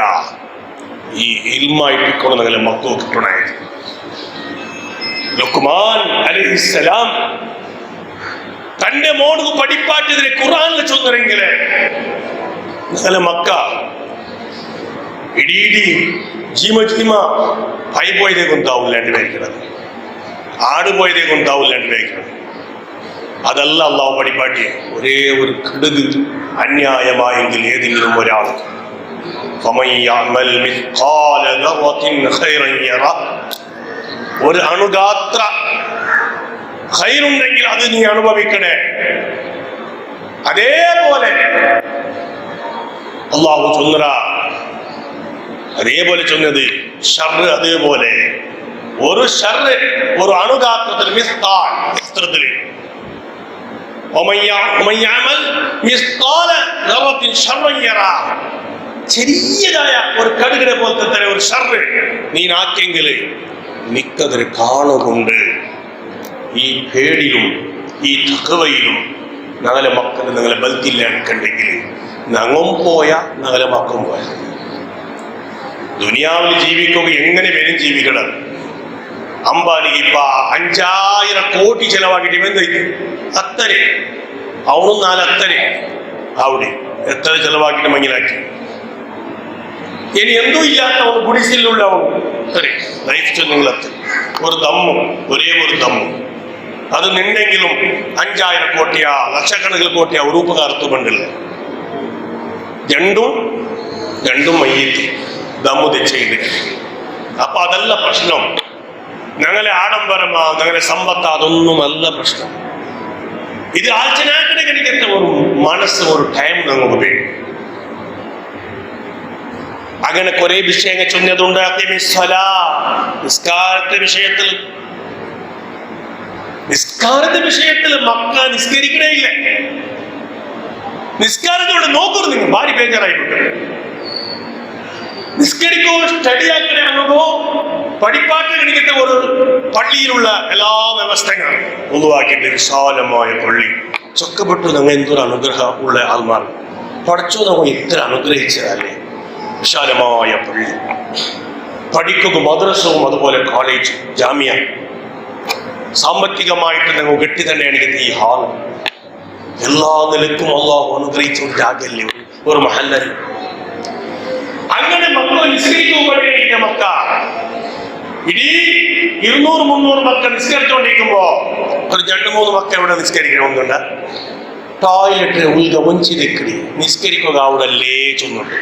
ഈ ഇൽമായിട്ടിക്കൊള്ളുന്ന മക്കൾ കിട്ടണേ. ലുക്മാൻ അലൈഹിസ്സലാം തന്റെ മോണു പഠിപ്പാറ്റതിനെ ഖുർആനിൽ ചൊന്നെങ്കിൽ നല്ല മക്ക ഇടീടി ജീമ പൈ പോയതേ കൊണ്ടാവില്ല എൻ്റെ വേക്കുന്നത്, ആട് പോയതേ കൊണ്ടാവില്ല എൻ്റെ വേക്കുന്നത്. അതല്ല അള്ളാഹു പഠിപ്പാട്ടി. ഒരേ ഒരു കടുക് അന്യായമായെങ്കിൽ ഏതെങ്കിലും ഒരാൾ ഒരു അണുഗാത്ര ഖൈറുണ്ടെങ്കിൽ അത് നീ അനുഭവിക്കണേ. അതേപോലെ അള്ളാഹു ചൊന്നറ, അതേപോലെ ചൊന്നത് ഷർറ്, അതേപോലെ ഒരു ഷർറ് ഒരു അണുഗാത്രത്തിൽ മിസ്കാൽ ചെറിയതായ ഒരു കടുകിനെ പോലത്തെ തന്നെ ഒരു ഷർറ് നീ നാക്കെങ്കിൽ നിക്കതിന് കാണുകൊണ്ട് ഈ പേടിയിലും ഈ തഖ്വയിലും ഞങ്ങളെ മക്കൾ നിങ്ങളെ ബൽത്തില്ലാണ്ടെങ്കിൽ ഞങ്ങും പോയാ ഞങ്ങളെ മക്കം പോയാ. ദുനിയാവിൽ ജീവിക്കുക എങ്ങനെ വരും ജീവിക്കണം. അംബാനിക്ക് ഇപ്പ 5000 കോടി ചെലവാക്കിയിട്ട് എന്തായിരിക്കും അത്തരെ അവനും 4 അത്തരെ അവിടെ എത്ര ചെലവാക്കിയിട്ട് മങ്ങിലാക്കി. ഇനി എന്തും ഇല്ലാത്ത ഒരു ഗുഡിസിലുള്ളവൻ അത്തരെ ലൈഫ് ചെന്നെങ്കിൽ അത്ര ഒരു ദമ്മും ഒരേ ഒരു ദമ്മും അത് നിന്നെങ്കിലും 5000 കോടിയാ ലക്ഷക്കണക്കിന് കോടിയാ ഒരു ഉപകാരത്വം കണ്ടില്ല. രണ്ടും മയ്യത്തി ദമ്മു തെച്ചെയ്ത്. അപ്പൊ അതല്ല പ്രശ്നം. ഞങ്ങളെ ആഡംബരമാ ഞങ്ങളെ സമ്പത്ത് അതൊന്നുമല്ല പ്രശ്നം. ഇത് ആഴ്ചനാക്കിനെ കണിക്കത്തെ ഒരു മനസ്സ് ഒരു ടൈം നമുക്ക് വേണം. അങ്ങനെ കുറെ വിഷയങ്ങൾ ചൊന്നതുണ്ട്. നിസ്കാരത്തെ വിഷയത്തിൽ മക്ക നിസ്കരിക്കണേ ഇല്ല. നിസ്കാരത്തോടെ നോക്കുന്നു നിങ്ങൾ ഭാര്യ ബേജാറായിട്ടുണ്ട്. നിസ്കരിക്കോ സ്റ്റഡിയാക്കണ അനുഭവം പഠിപ്പാട്ട് കണിക്കത്തെ ഒരു പള്ളിയിലുള്ള എല്ലാ വ്യവസ്ഥകളും പൊതുവാക്കിയിട്ട് വിശാലമായ പള്ളി ചൊക്കപ്പെട്ടു. ഞങ്ങൾ എന്തൊരു അനുഗ്രഹം ഉള്ള ആൾമാർ പഠിച്ചു. നമ്മൾ ഇത്ര അനുഗ്രഹിച്ചതല്ലേ. വിശാലമായ പള്ളി, പഠിക്കുക മദ്രസവും അതുപോലെ കോളേജ് ജാമ്യ. സാമ്പത്തികമായിട്ട് ഞങ്ങൾ കെട്ടി തന്നെയാണ് ഈ ഹാൾ. എല്ലാ നിലക്കും അള്ളാഹു അനുഗ്രഹിച്ച ഒരു ജാഗല്യം ഒരു മഹല്ല. അങ്ങനെ മക്കൾ നിസ്കരിക്കുമ്പോഴേ മക്ക ഇടീ 200-300 മക്കൾ നിസ്കരിച്ചുകൊണ്ടിരിക്കുമ്പോ ഒരു 2-3 മക്കൾ ഇവിടെ നിസ്കരിക്കണമെന്നുണ്ട്. ടോയ്ലറ്റ് ഉൾഗ വഞ്ചിതെക്കടി നിസ്കരിക്കുക അവിടെ അല്ലേ ചൊന്നുണ്ട്.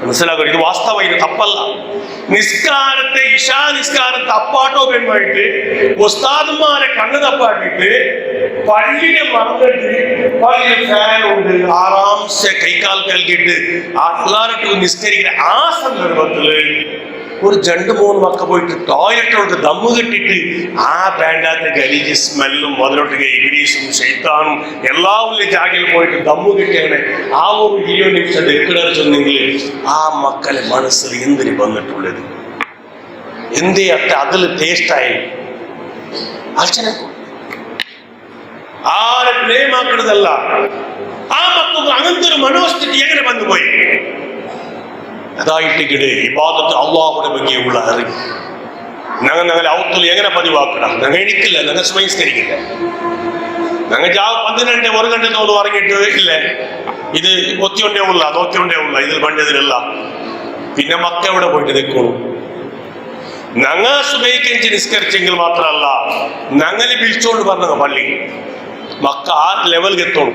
മനസ്സിലാക്കുക. ഇത് വാസ്തവ, ഇത് തപ്പല്ല. നിസ്കാരത്തെ ഇശാ നിസ്കാരത്തെ അപ്പാട്ടോ പെണ്ണായിട്ട് ഉസ്താദന്മാരെ കണ്ണു തപ്പാട്ടിട്ട് പള്ളിനെ മറന്നിട്ട് പള്ളിയിൽ ഫാനുണ്ട് ആറാംശ കൈക്കാൽ കൽക്കിട്ട് ആ പിള്ളേർക്ക് നിസ്കരിക്കുന്ന ആ സന്ദർഭത്തില് ഒരു 2-3 മക്ക പോയിട്ട് ടോയ്ലറ്റോട് ദമ്മ് കെട്ടിട്ട് ആ വേണ്ടാത്ത ഗലീജ് സ്മെല്ലും അതിലോട്ട് ഇബ്ലീസും ശൈത്താനും എല്ലാവരും ജാഗയിൽ പോയിട്ട് ദമ്മ് കെട്ടി അങ്ങനെ ആ ഒരു 20 നിമിഷം ഡെക്കിടർ ചെന്നെങ്കിൽ ആ മക്കളെ മനസ്സിൽ എന്തിന് വന്നിട്ടുള്ളത്? എന്തേ അത്ര അതിൽ ടേസ്റ്റായി അച്ഛനെ ആരെ ബ്ലേം ആക്കുന്നതല്ല. ആ മക്കൾക്ക് അങ്ങനത്തെ ഒരു മനോസ്ഥിതി എങ്ങനെ വന്നുപോയി? അതായിട്ട് ഇബാദത്ത് അള്ളാഹുവിന്റെ ബഗ്ഗെയുള്ള അറിവ് ഞങ്ങൾ ഔത്തുൽ എങ്ങനെ പതിവാക്കണം? ഞങ്ങൾ എനിക്കില്ല, ഞങ്ങൾ സ്വയംസ്കരിക്കില്ല. ഞങ്ങൾ 12 1 ഗಂಟೆ തോന്നു പറഞ്ഞിട്ട് ഇല്ലേ ഇത് ഒത്തിയൊണ്ടേ ഉള്ള നോക്കിയൊണ്ടേ ഉള്ള ഇതിൽ പണ്ടതിലല്ല. പിന്നെ മക്ക എവിടെ പോയിട്ട് നിൽക്കണു? ഞങ്ങൾ സുബൈക്ക് നിസ്കരിച്ചെങ്കിൽ മാത്രമല്ല ഞങ്ങൾ വിളിച്ചോണ്ട് പറഞ്ഞ പള്ളി മക്ക ആ ലെവലിൽ എത്തോളൂ.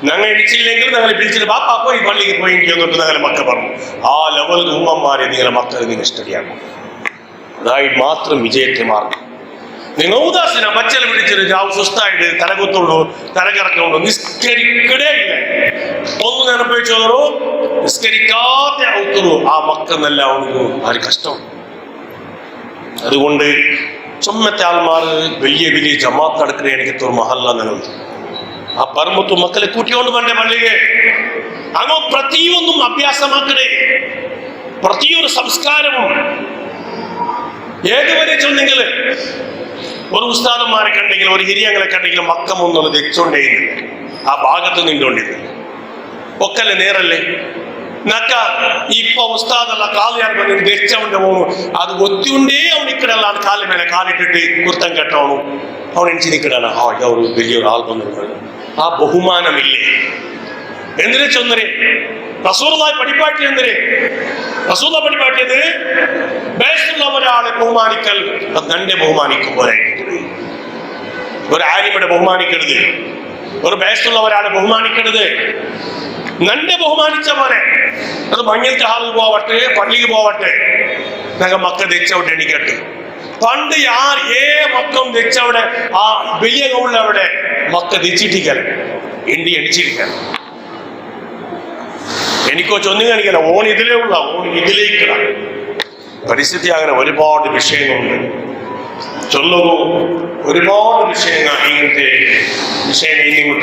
ഞങ്ങൾ എണിച്ചില്ലെങ്കിൽ ഞങ്ങൾ വിളിച്ചിട്ട് ബാപ്പാ പോയി പള്ളിക്ക് പോയി എന്നിട്ട് ഞങ്ങളെ മക്ക പറഞ്ഞു ആ ലെവലിൽ ഉമ്മമാരെ നിങ്ങളെ മക്കളെ നിങ്ങൾ സ്റ്റഡിയാക്കും. അതായിട്ട് മാത്രം വിജയത്തെ മാറും. നിങ്ങൾ ഉദാസീന പച്ചല പിടിച്ചിട്ട് സുസ്ഥായിട്ട് തലകുത്തുള്ളൂ, തലകറക്കുള്ളൂ, നിസ്കരിക്കടേ ഇല്ല. ഒന്ന് നിലപ്പിച്ചോളൂ, നിസ്കരിക്കാതെ ഔത്തുള്ളൂ. ആ മക്കെന്നല്ല ഉള്ളൂ ആര് കഷ്ടം. അതുകൊണ്ട് ചുമ്മത്തെ ആൾമാർ വലിയ വലിയ ജമാത്ത് നടക്കുന്ന എനിക്ക് തോന്നുന്നു മഹല്ല നിങ്ങൾ ആ പറമ്പത്തു മക്കളെ കൂട്ടിക്കൊണ്ട് വേണ്ടേ പള്ളിಗೆ. അങ്ങോ പ്രതിയൊന്നും അഭ്യാസമാക്കണേ, പ്രതിയൊരു സംസ്കാരവും. ഏതുവരെ ചെന്നെങ്കിൽ ഒരു ഉസ്താദന്മാരെ കണ്ടെങ്കിൽ ഒരു ഹിരിയങ്ങളെ കണ്ടെങ്കിലും മക്കമൊന്നും തെച്ചോണ്ടേ ആ ഭാഗത്ത് നിന്നുകൊണ്ടിരുന്നില്ല. ഒക്കല്ലേ നേരല്ലേ നക്ക ഇപ്പൊ ഉസ്താദല്ല കാലിയാർ ಬಂದು തെച്ചവന്റെ പോണു അത് ഒത്തിയുണ്ടേ അവനിക്കടല്ല കാലിന് മേലെ കാലിട്ടിട്ട് കുർത്തം കെട്ടോണു അവൻ എണിച്ച് നിൽക്കടാണ്. ആ ഒരു വലിയൊരു ആൾ വന്നിരുന്നത് ആ ബഹുമാനമില്ലേ? എന്തിനെ ചൊന്നരെ റസൂലുള്ളാഹി പഠിപ്പാട്ടി എന്തിനെ റസൂല പഠിപ്പാട്ടിയത് ബേസുള്ള ഒരാളെ ബഹുമാനിക്കൽ തന്നെ ബഹുമാനിക്കും പോലെ. ഒരു ആലിമിനെ ബഹുമാനിക്കരുത്, ഒരു ബേസുള്ള ഒരാളെ ബഹുമാനിക്കരുത്. നന്നെ ബഹുമാനിച്ച പോലെ അത് മഞ്ഞത്തെ ഹാളിൽ പോവട്ടെ പള്ളിക്ക് പോവട്ടെ ഞങ്ങൾ മക്ക തെച്ചവിടെ എണിക്കട്ടെ. പണ്ട് മക്കം തെച്ചവിടെ ആ വലിയ ഗൗളിലവിടെ മക്ക തെച്ചിട്ടിക്കല എണ്ടി എണിച്ചിരിക്കല. എനിക്കോ ചൊന്നു കാണിക്കല ഓൺ ഇതിലേ ഉള്ള ഓൺ ഇതിലേക്കട പരിസ്ഥിതി. അങ്ങനെ ഒരുപാട് വിഷയങ്ങളുണ്ട് ചൊല്ലുന്നു, ഒരുപാട് വിഷയങ്ങൾ ഇങ്ങനത്തെ വിഷയങ്ങൾ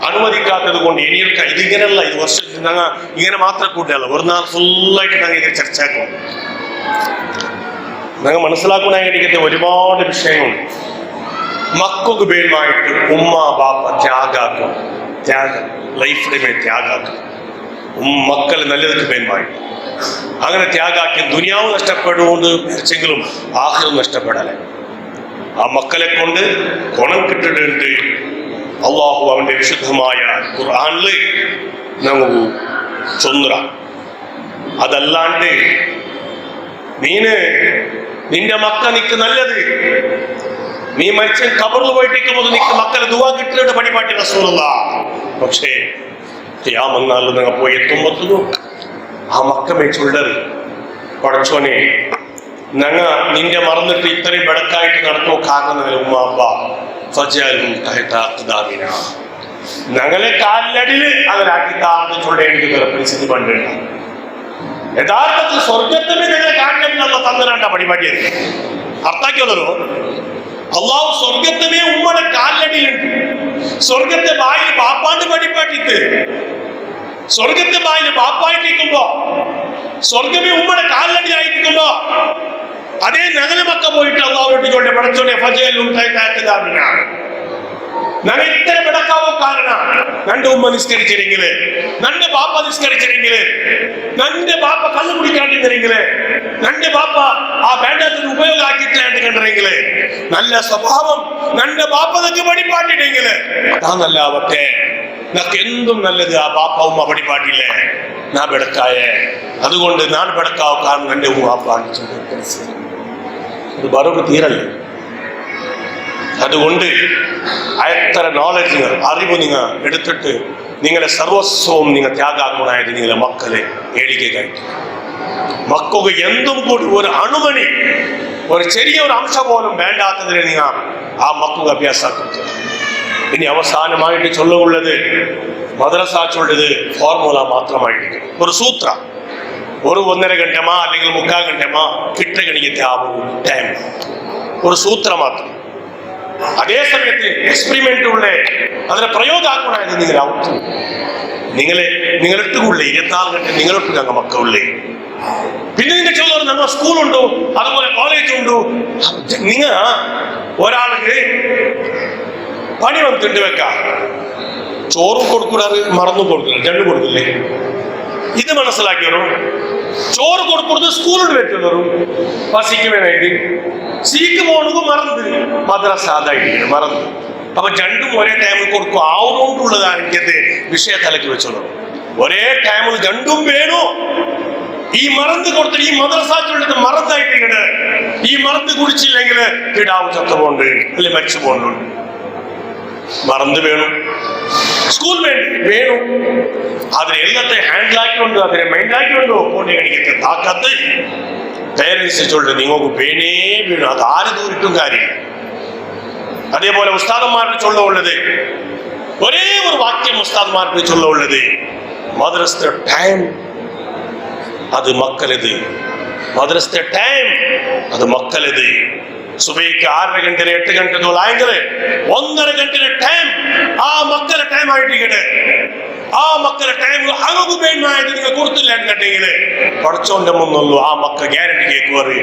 അനുവദിക്കാത്തത് കൊണ്ട് ഇനിയൊക്കെ ഇതിങ്ങനെയല്ല. ഇത് വർഷത്തിൽ ഞങ്ങൾ ഇങ്ങനെ മാത്രം കൂട്ടിയല്ല, ഒരു നാൾ ഫുള്ളായിട്ട് ഞങ്ങൾ ഇത് ചർച്ചയാക്കും. ഞങ്ങൾ മനസ്സിലാക്കണായിരിക്കത്തെ ഒരുപാട് വിഷയങ്ങളുണ്ട്. മക്കൾക്ക് പേരുമായിട്ട് ഉമ്മ ബാപ്പ ത്യാഗാക്കും, ത്യാഗം ലൈഫിന്റെ മേൽ ത്യാഗാക്കും. മക്കൾ നല്ലതൊക്കെ പേരുമായിട്ട് അങ്ങനെ ത്യാഗാക്കി ദുനിയാവ് നഷ്ടപ്പെടുകൊണ്ട് മരിച്ചെങ്കിലും ആഖിറം നഷ്ടപ്പെടാൻ ആ മക്കളെ കൊണ്ട് ഗുണം കിട്ടിട്ടുണ്ട്. അള്ളാഹു അവന്റെ വിശുദ്ധമായ ഖുർആനില് നമുക്ക് ചൊന്നുറ. അതല്ലാണ്ട് നിന്റെ മക്ക നിക്ക് നല്ലത്, നീ മരിച്ച ഖബറിൽ പോയിട്ടിരിക്കുമ്പോൾ നിക്ക് മക്കളെ ദുആ കിട്ടിയിട്ട് പടിപാട്ടി റസൂലുള്ളാഹ്. പക്ഷേ ഖിയാമത്ത് നിങ്ങൾ പോയി എത്തുമ്പോഴത്തേക്കും ആ മക്ക വെച്ചുള്ളത് പടച്ചോനെ ഞങ്ങ നിന്റെ മറന്നിട്ട് ഇത്രയും ബെടക്കായിട്ട് നടക്കുമോ? കാരണം ഉമ്മ അബ്ബ ഞങ്ങളെ കാലിലടിയില് അതിലാക്കി താഴ്ന്നിട്ടുള്ള എനിക്ക് പരിസ്ഥിതി പണ്ടുണ്ട്. യഥാർത്ഥത്തിൽ സ്വർഗത്തിന് ഞങ്ങളെ കാലിലടിയിലുള്ള തന്നരാണ്ട പടിപാട്ടിയത് അർത്ഥാക്കിയതല്ലോ. അള്ളാഹു സ്വർഗത്തിനെ ഉമ്മയുടെ കാലിലടിയിലുണ്ട്. സ്വർഗത്തെ ബായിൽ പാപ്പാണ്ട് പടിപ്പാട്ടിട്ട് സ്വർഗത്തെ ബായിൽ പാപ്പായിട്ടിരിക്കുമ്പോ സ്വർഗമേ ഉമ്മയുടെ കാലിലടി ആയിരിക്കുമ്പോ അതേ നഗര മക്ക പോയിട്ട് അള്ളാഹുവിനോട് ചോട്ടെ പടച്ചോനെ ഞങ്ങൾ ഇത്തരം വിടക്കാവോ? കാരണം നന്റെ ഉമ്മ നിസ്കരിച്ചിരെങ്കില്, നന്റെ ബാപ്പ നിസ്കരിച്ചിരെങ്കില്, നന്റെ ബാപ്പ കള്ളു കുടിക്കാണ്ടിരുന്നെങ്കില്, നന്റെ ബാപ്പ ആ വേണ്ടത്തിന് ഉപയോഗമാക്കിയിട്ടില്ലാണ്ട് കണ്ടിരെങ്കില്, നല്ല സ്വഭാവം നന്റെ ബാപ്പ നിനക്ക് പടിപ്പാട്ടിട്ടെങ്കില് അതാന്നല്ല ആവട്ടെ. നിനക്ക് എന്തും നല്ലത് ആ ബാപ്പ ഉമ്മ പടിപ്പാട്ടില്ലേ നാ ബെടക്കായേ. അതുകൊണ്ട് ഞാൻ ബെടക്കാവോ? കാരണം നന്റെ ഉമ്മ അത് ബറവ് തീരല്ലേ. അതുകൊണ്ട് എത്ര നോളജ് അറിവ് നിങ്ങൾ എടുത്തിട്ട് നിങ്ങളെ സർവസ്വവും നിങ്ങൾ ത്യാഗാക്കുണായത് നിങ്ങളെ മക്കളെ ഏടിക്കുകയായിട്ട് മക്കൾക്ക് എന്തും കൂടി ഒരു അണുമണി ഒരു ചെറിയൊരു അംശം പോലും വേണ്ടാത്തതിനെ നിങ്ങൾ ആ മക്കൾക്ക് അഭ്യാസാക്കുക. ഇനി അവസാനമായിട്ട് ചൊല്ലുള്ളത് മദ്രസ ചൊല്ലത് ഫോർമുല മാത്രമായിട്ട് ഒരു സൂത്ര ഒരു 1.5 ಗಂಟೆമಾ അല്ലെങ്കിൽ 3/4 ಗಂಟೆಮಾ കിട്ട ഗണിക്കത്തെ ആ ഒരു ടൈം ഒരു സൂത്രം മാത്രം. അതേ സമയത്ത് എക്സ്പെരിമെന്റ് ഉള്ള അതിന്റെ പ്രയോഗ ആക്കണമായത് നിങ്ങൾ ഔട്ട് നിങ്ങളിട്ടുകൊള്ളേ 24 ಗಂಟೆ നിങ്ങളിട്ട് അങ്ങ് മക്കളുള്ളേ. പിന്നെ നിങ്ങൾ ചൊല്ലു ഞങ്ങൾ സ്കൂളുണ്ടോ അതുപോലെ കോളേജ് ഉണ്ടോ. നിങ്ങൾ ഒരാൾക്ക് പണി വന്നിട്ടുണ്ട് വെക്കാം, ചോറും കൊടുക്കൂടാറ് മറന്നും കൊടുക്കില്ല, രണ്ടും കൊടുക്കില്ലേ. ഇത് മനസ്സിലാക്കിയോ? ചോറ് കൊടുക്കുന്നത് സ്കൂളിൽ വെച്ചുള്ളൂ പസിക്ക് വേണമെങ്കിൽ സീക്ക് പോകണത് മറന്നത് മദ്രസ അതായിട്ട് മറന്നു. അപ്പൊ രണ്ടും ഒരേ ടൈമിൽ കൊടുക്കും. ആവുകൊണ്ടുള്ളതാണ് എനിക്കത് വിഷയ തലക്ക് വെച്ചുള്ളൂ. ഒരേ ടൈമിൽ രണ്ടും വേണോ? ഈ മറന്ന് കൊടുത്തിട്ട് ഈ മദ്രസാച്ചുള്ളത് മറന്നായിട്ട് ഇങ്ങനെ ഈ മറന്ന് കുടിച്ചില്ലെങ്കിൽ കിടാവ് ചത്തുപോണ്ട് അല്ലെ മരിച്ചു പോകുന്നുണ്ട്. മറന്ന് വേണം, സ്കൂൾ വേണം. അതിനെ എല്ലാത്തെ ഹാൻഡിലാക്കിയുണ്ടോ അതിനെ മൈൻഡാക്കിയുണ്ടോ പോണ്ടി കണിക്കത്തെ താക്കാത്ത് പേരൻസ് ചൊല്ലു നിങ്ങൾക്ക് വേണേ വീണു. അത് ആര് ദൂരിട്ടും കാര്യമില്ല. അതേപോലെ ഉസ്താദന്മാരുടെ ചൊല്ലുള്ളത് ഒരേ ഒരു വാക്യം ഉസ്താദന്മാരുടെ ചൊല്ലുള്ളത് മദ്രസത്തെ ടൈം അത് മക്കളത്. മദ്രസത്തെ ടൈം അത് മക്കളത്. സുബൈക്ക് 6 ಗಂಟೆ 8 ಗಂಟೆ ആയെങ്കിൽ 1.5 ಗಂಟೆ ടൈം ആ മക്കളെ ടൈം ആയിട്ടിരിക്കട്ടെ. ആ മക്കളെ ടൈം അനക്ക് വേണമായത് നിങ്ങൾ കൊടുത്തില്ല എന്നുണ്ടെങ്കിൽ പഠിച്ചോന്റെ മുന്നുള്ളൂ ആ മക്ക ഗ്യാരണ്ടി കേൾക്കുവാറ്.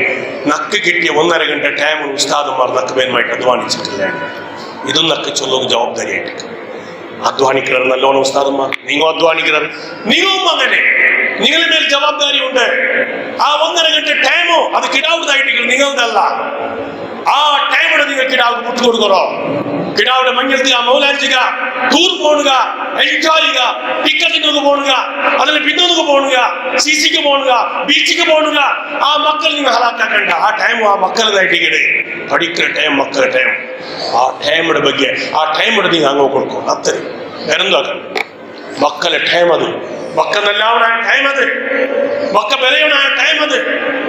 നക്ക് കിട്ടിയ 1.5 ಗಂಟೆ ടൈം ഉസ്താദന്മാർ നക്ക് വേണമായിട്ട് അധ്വാനിച്ചിട്ടില്ല. ഇതും നക്ക് ചൊല്ലുക ജവാബ്ദാരിയായിട്ട് അധ്വാനിക്കണം. നല്ലോണം ഉസ്താദന്മാർ നിങ്ങൾ അധ്വാനിക്കണം. നിങ്ങളും അങ്ങനെ നിങ്ങളുടെ മേൽ ജവാബ്ദാരി ഉണ്ട്. ആ 1.5 ಗಂಟೆ ടൈമോ അത് കിടാവുന്നതായിട്ട് നിങ്ങളതല്ല. ആ ടൈമിടെ നിങ്ങൾ കിടാവ് വിട്ടുകൊടുക്കണോ? കിടാവിടെ മഞ്ഞൾക്ക് മൗലാഞ്ചിക ടൂർ പോണുക, എൻജോയ് ചെയ്യുക, ടിക്കറ്റിനൊക്കെ പോണുക, അതിന് പിന്നൊക്കെ പോണുക, സിസിക്ക് പോണുക, ബീച്ചിക്ക് പോണുക. ആ മക്കൾ നിങ്ങൾ ഹലാക്കാക്കണ്ട. ആ ടൈം ആ മക്കളതായിട്ട് പഠിക്കുന്ന ടൈം മക്കളുടെ ടൈം ആ ടൈമിടെ ಬಗ್ಗೆ ആ ടൈമിടെ നിങ്ങൾ അങ്ങ് കൊടുക്കും. അത്ര വേറെന്താക്കണം മക്കളെ ടൈം അത് മക്ക നല്ലവനായ ടൈം അത് മക്ക ബലവനായ ടൈം അത്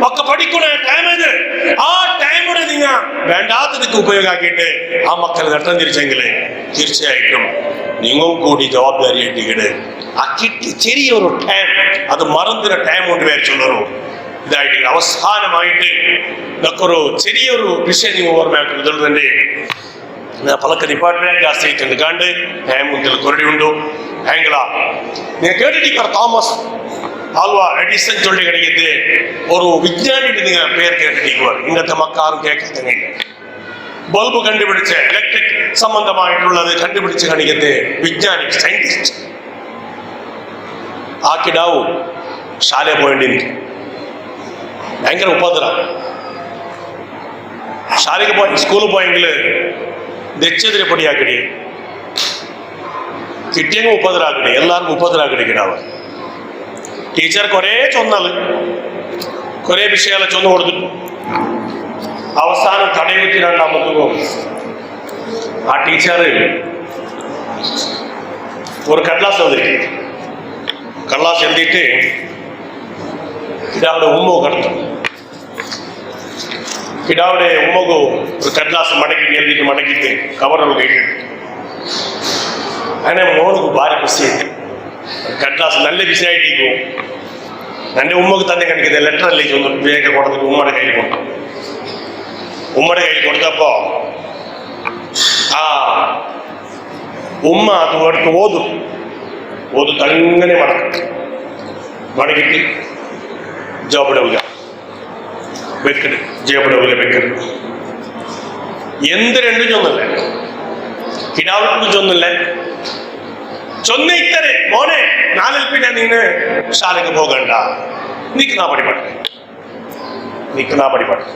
മക്ക പഠിക്കണ ടൈം അത്. ആ ടൈമിടെ നിങ്ങൾ വേണ്ടാത്തതൊക്കെ ഉപയോഗമാക്കിയിട്ട് ആ മക്കളെ നട്ടം തിരിച്ചെങ്കിൽ തീർച്ചയായിട്ടും നിങ്ങൾ കൂടി ജവാബ്ദാരിയായിട്ട് ആ കിട്ടി ചെറിയൊരു ടൈം അത് മറന്നിര ടൈം കൊണ്ട് വിചാരിച്ചുള്ളൂ. ഇതായിട്ട് അവസാനമായിട്ട് നമുക്കൊരു ചെറിയൊരു വിഷയം നിങ്ങൾ ഓർമ്മയാക്കുന്നത് തന്നെ പലക്കെ ഡിപ്പാർട്ട്മെന്റ് ആശ്രയിച്ചിട്ടുണ്ട് കണ്ട് ടൈമുണ്ടിൽ കൊരടി ഉണ്ടു ಹೆಂಗಲ್ಲ ನೀವು ಕೇಳಿದ್ದೀರ ಥಾಮಸ್ ಆಲ್ವಾ ಎಡಿಸನ್ ಚೊಳ್ಳಿ ಕಡೆಗಿದ್ದೆ ಅವರು ವಿಜ್ಞಾನಿ ನೀವು ಪೇರು കേട്ടിരിക്കുവാർ. ഇങ്ങനത്തെ മക്കാരും കേൾക്കാത്തങ്ങനെ ബൾബ് കണ്ടുപിടിച്ച ഇലക്ട്രിക് സംബന്ധമായിട്ടുള്ളത് കണ്ടുപിടിച്ച് കാണിക്കത്തെ വിജ്ഞാനി സയന്റിസ്റ്റ് ആ കിടാവു ಶಾಲೆ പോയിട്ട് ഭയങ്കര ഉപദ്ര ಶಾಲೆಗೆ പോയി സ്കൂളിൽ പോയെങ്കിൽ ദച്ചെതിരെ പൊടിയാക്കടി കിട്ടിയെങ്കിൽ ഉപദ്രാക്കടി എല്ലാവർക്കും ഉപദ്രാക്കടി കിടാവ്. ടീച്ചർ കുറേ ചൊന്നാല് കുറേ വിഷയങ്ങളെ ചൊന്നു കൊടുത്തിട്ടു അവസാനം തടയുത്തി 2ാമത്തെ പോകും. ആ ടീച്ചർ ഒരു കടലാസ് എഴുതിട്ട് കടലാസ് എഴുതിയിട്ട് കിടാവിടെ ഉമ്മ കടത്തു. കിടാവിടെ ഉമ്മകു ഒരു കടലാസ് മടക്കിട്ട് എഴുതിട്ട് മടക്കിട്ട് കവറുകൾ കഴിക്കും. അങ്ങനെ മോൾക്ക് ഭാര്യ കുസിയായിട്ട് കടലാസ് നല്ല വിഷയമായിട്ടിരിക്കും. എൻ്റെ ഉമ്മക്ക് തന്നെ കണിക്കുന്നത് ലെറ്റർ അല്ലേ ചൊന്നു വേഗം കൊടുത്തിട്ട് ഉമ്മയുടെ കയ്യിൽ കൊടുത്തു. ഉമ്മയുടെ കയ്യിൽ കൊടുത്തപ്പോ ആ ഉമ്മ അത് എടുത്ത് ഓതു തങ്ങനെ മടക്കിട്ട് ജോബിടവുക വെക്കട് ജോബിടവുക വെക്കട് എന്ത് രണ്ടും ചൊന്നല്ലേ കിടാവിനും ചൊന്നല്ലേ ചൊന്ന ഇത്തരെ മോനെ നാലിൽ പിന്നെ നീന് ಶಾಲೆಗೆ ಹೋಗണ്ട നിക്ക് നാ പഠിപ്പാട്ടെ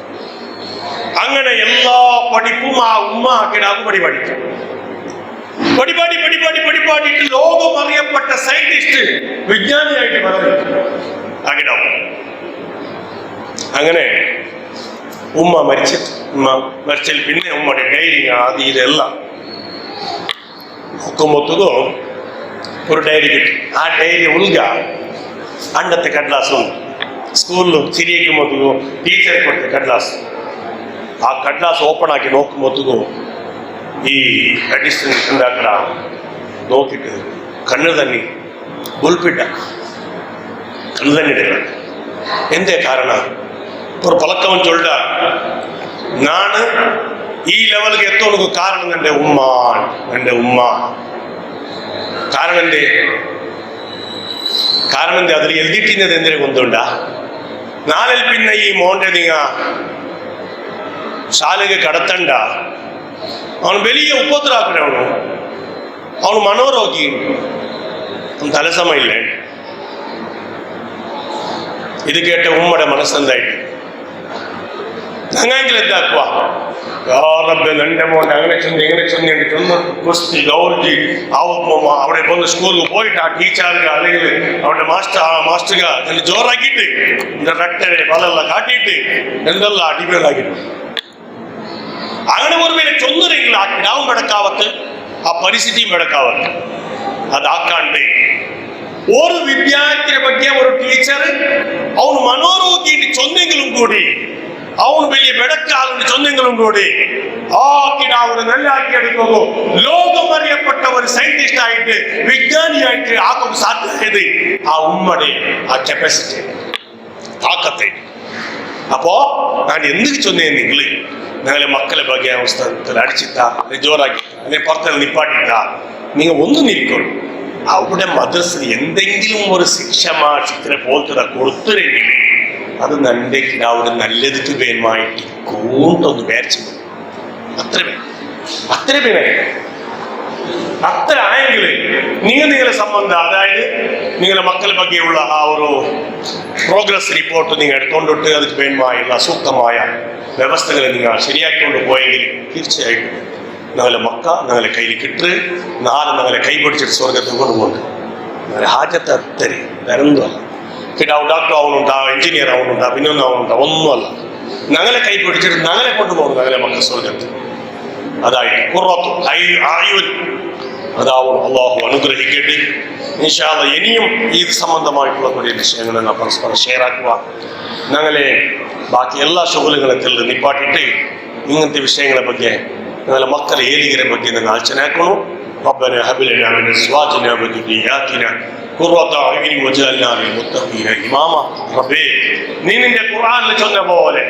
അങ്ങനെ എല്ലാ പഠിപ്പും ആ ഉമ്മ കിടാവ് പഠിക്കും. പഠിപ്പാടിയിട്ട് ലോകം അറിയപ്പെട്ട സയന്റിസ്റ്റ് വിജ്ഞാനിയായിട്ട് പറഞ്ഞു ആ കിടാവ്. അങ്ങനെ ഉമ്മ മരിച്ചതിൽ പിന്നെ ഉമ്മയുടെ ഡയറി അത് ഇതെല്ലാം നോക്കുമ്പോത്തതോ ഒരു ഡയറി കിട്ടി. ആ ഡയറി ഉൾഗ അണ്ടത്തെ കടലാസും സ്കൂളിലും ചിരിക്കുമ്പോത്തതോ ടീച്ചറെ കൊടുത്ത കടലാസ്. ആ കടലാസ് ഓപ്പൺ ആക്കി നോക്കുമ്പോത്തതോ ഈ എഡിസൺ ഉണ്ടാക്കട നോക്കിയിട്ട് കണ്ണു തന്നെ ബുൾപ്പിട്ട കണ്ണു തന്നെ ഇടുക എന്തേ കാരണം ഒരു പലക്കവൻ ചൊല്ല നാണ് ഈ ലെവലിಗೆ എത്തോണക്ക് കാരണം എൻ്റെ ഉമ്മ കാരണം എന്തേ അതിൽ എഴുതിട്ടിരുന്നത് എന്തിനെ കൊണ്ടുണ്ട നാളിൽ പിന്നെ ഈ മോന്റെ നിങ്ങ ಶಾಲೆಗೆ ಕಡತಂಡ ಅವನು ಬೆಳಿಗ್ಗೆ ಉಪದ್ರ ಅವನು ಮನೋರೋಗಿ ಅವನು ತಲೆಸಮ ಇಲ್ಲ ഇത് കേട്ട ഉമ്മയുടെ മനസ്സെന്തായിട്ട് ഞങ്ങെങ്കിലും എന്താക്കുക എൻ്റെ മോൻ അങ്ങനെ ചെന്ന് ഇങ്ങനെ ചെന്ന് കുസ്തി ഗൗർജി അവിടെ വന്ന് സ്കൂളിൽ പോയിട്ട് ആ ടീച്ചർക്ക് അല്ലെങ്കിൽ അവന്റെ മാസ്റ്റർ നല്ല ജോറാക്കിയിട്ട് എന്റെ റട്ടരെ പലെല്ലാം കാട്ടിയിട്ട് എന്തെല്ലാം അടിമകളാക്കിയിട്ട് അങ്ങനെ ഒരു ಮೇಲೆ ചൊന്നുരെങ്കിൽ ആ കിടാവും ಬೆಳಕಾವತ್ತು ಆ ಪರಿಸ್ಥಿತಿയും ಬೆಳಕಾವತ್ತು ಅದಾಕಾಂಡೆ ഒരു വിദ്യാർത്ഥിയെ ಬಗ್ಗೆ ഒരു ടീച്ചർ അവന് മനോരോഗിയിട്ട് ചൊന്നെങ്കിലും കൂടി അവന് വലിയ ಬೆಳಕಾಗಲು ചൊന്നെങ്കിലും കൂടി ആ കിടാവിനെ നല്ലാക്കി എടുക്കുമ്പോൾ ലോകം അറിയപ്പെട്ട ഒരു സയന്റിസ്റ്റ് ആയിട്ട് വിജ്ഞാനിയായിട്ട് ആക്കാൻ സാധ്യത ആ ഉമ്മയുടെ ആ കപ്പാസിറ്റി താക്കത്തെ അപ്പോ ഞാൻ എന്തിനു ചൊന്നേ നിങ്ങൾ ഞങ്ങളെ മക്കളെ ಬಗ್ಗೆ അവസ്ഥ അടിച്ചിട്ട ജോറാക്കി അതിനെ പുറത്തെല്ലാം നിപ്പാട്ടിട്ട നിങ്ങൾ ഒന്നും ഇരിക്കണം അവിടെ മദ്രസ എന്തെങ്കിലും ഒരു ശിക്ഷ മാഷിനെ പോലത്തെ കൊടുത്തില്ലെങ്കിൽ അത് നന്റെ കിടാവിടെ നല്ലതിക്ക് വേണമായിട്ട് കൂട്ടൊന്ന് വിചാരിച്ചു അത്ര പേരെ അത്ര ആയെങ്കിൽ നിങ്ങളെ സംബന്ധം അതായത് നിങ്ങളുടെ മക്കളെ ബഗ്ಗೆയുള്ള ആ ഒരു പ്രോഗ്രസ് റിപ്പോർട്ട് നിങ്ങൾ എടുത്തുകൊണ്ടിട്ട് അതിന് വേണമായുള്ള സൂക്തമായ വ്യവസ്ഥകളെ നിങ്ങൾ ശരിയാക്കിക്കൊണ്ട് പോയെങ്കിൽ തീർച്ചയായിട്ടും ഞങ്ങളെ മക്ക ഞങ്ങളെ കയ്യിൽ കിട്ട് നാളെ ഞങ്ങളെ കൈപിടിച്ചിട്ട് സ്വർഗത്തിൽ കൊണ്ടുപോകുന്നുണ്ട് ഞങ്ങളെ ഹാജത്തെ അത്തരി വേറൊന്നുമല്ല കിടാവ് ഡോക്ടർ ആവുന്നുണ്ടാ എഞ്ചിനീയർ ആവുന്നുണ്ടാ പിന്നൊന്നും ആവുന്നുണ്ടാ ഒന്നുമല്ല ഞങ്ങളെ കൈ പിടിച്ചിട്ട് ഞങ്ങളെ കൊണ്ടുപോകുന്നു ഞങ്ങളെ മക്ക സ്വർഗത്തിൽ അതായിട്ട് കുറത്തു ആയുൽ അതാവും അള്ളാഹു അനുഗ്രഹിക്കട്ടെ ഇൻഷാ അല്ലാഹ് ഇനിയും ഇത് സംബന്ധമായിട്ടുള്ള കുറേ വിഷയങ്ങൾ പരസ്പരം ഷെയർ ആക്കുക ഞങ്ങളെ ബാക്കി എല്ലാ ശുഗലുകളത്തിൽ നിപ്പാട്ടിട്ട് ഇങ്ങനത്തെ വിഷയങ്ങളെ ಬಗ್ಗೆ ഞങ്ങളെ മക്കളെ ഏലിഗരെ ಬಗ್ಗೆ നിങ്ങൾ ആലോചന ആക്കണം ربنا هب لنا من ازواجنا وذرياتنا قرة اعين واجعلنا للمتقين اماما റബ്ബേ നീ നിന്റെ ഖുർആനിൽ ചൊന്ന പോലെ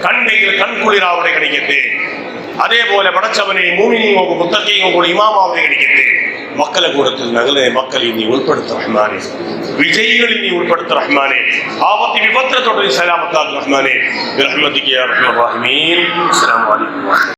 കണ്ണെങ്കിൽ കൺകുളിരാവടെ കണിക്കട്ടെ അതേപോലെ പടച്ചവനെ മുഅ്മിനീങ്ങൾക്കും മുത്തഖീങ്ങൾക്കും കൂടി ഇമാമാവടെ കണിക്കട്ടെ മക്കളെ കൂടത്തിൽ ഞങ്ങളെ മക്കളെ നീ ഉൾപ്പെടുത്ത റഹ്മാനെ വിജയികളിൽ നീ ഉൾപ്പെടുത്ത റഹ്മാനെ ആപത്തി വിപത്രത്തോടെ സലാമത്താക്ക് റഹ്മാനെ ബിറഹ്മതിക യാ അർഹമർ റഹീമീൻ അസ്സലാമു അലൈക്കും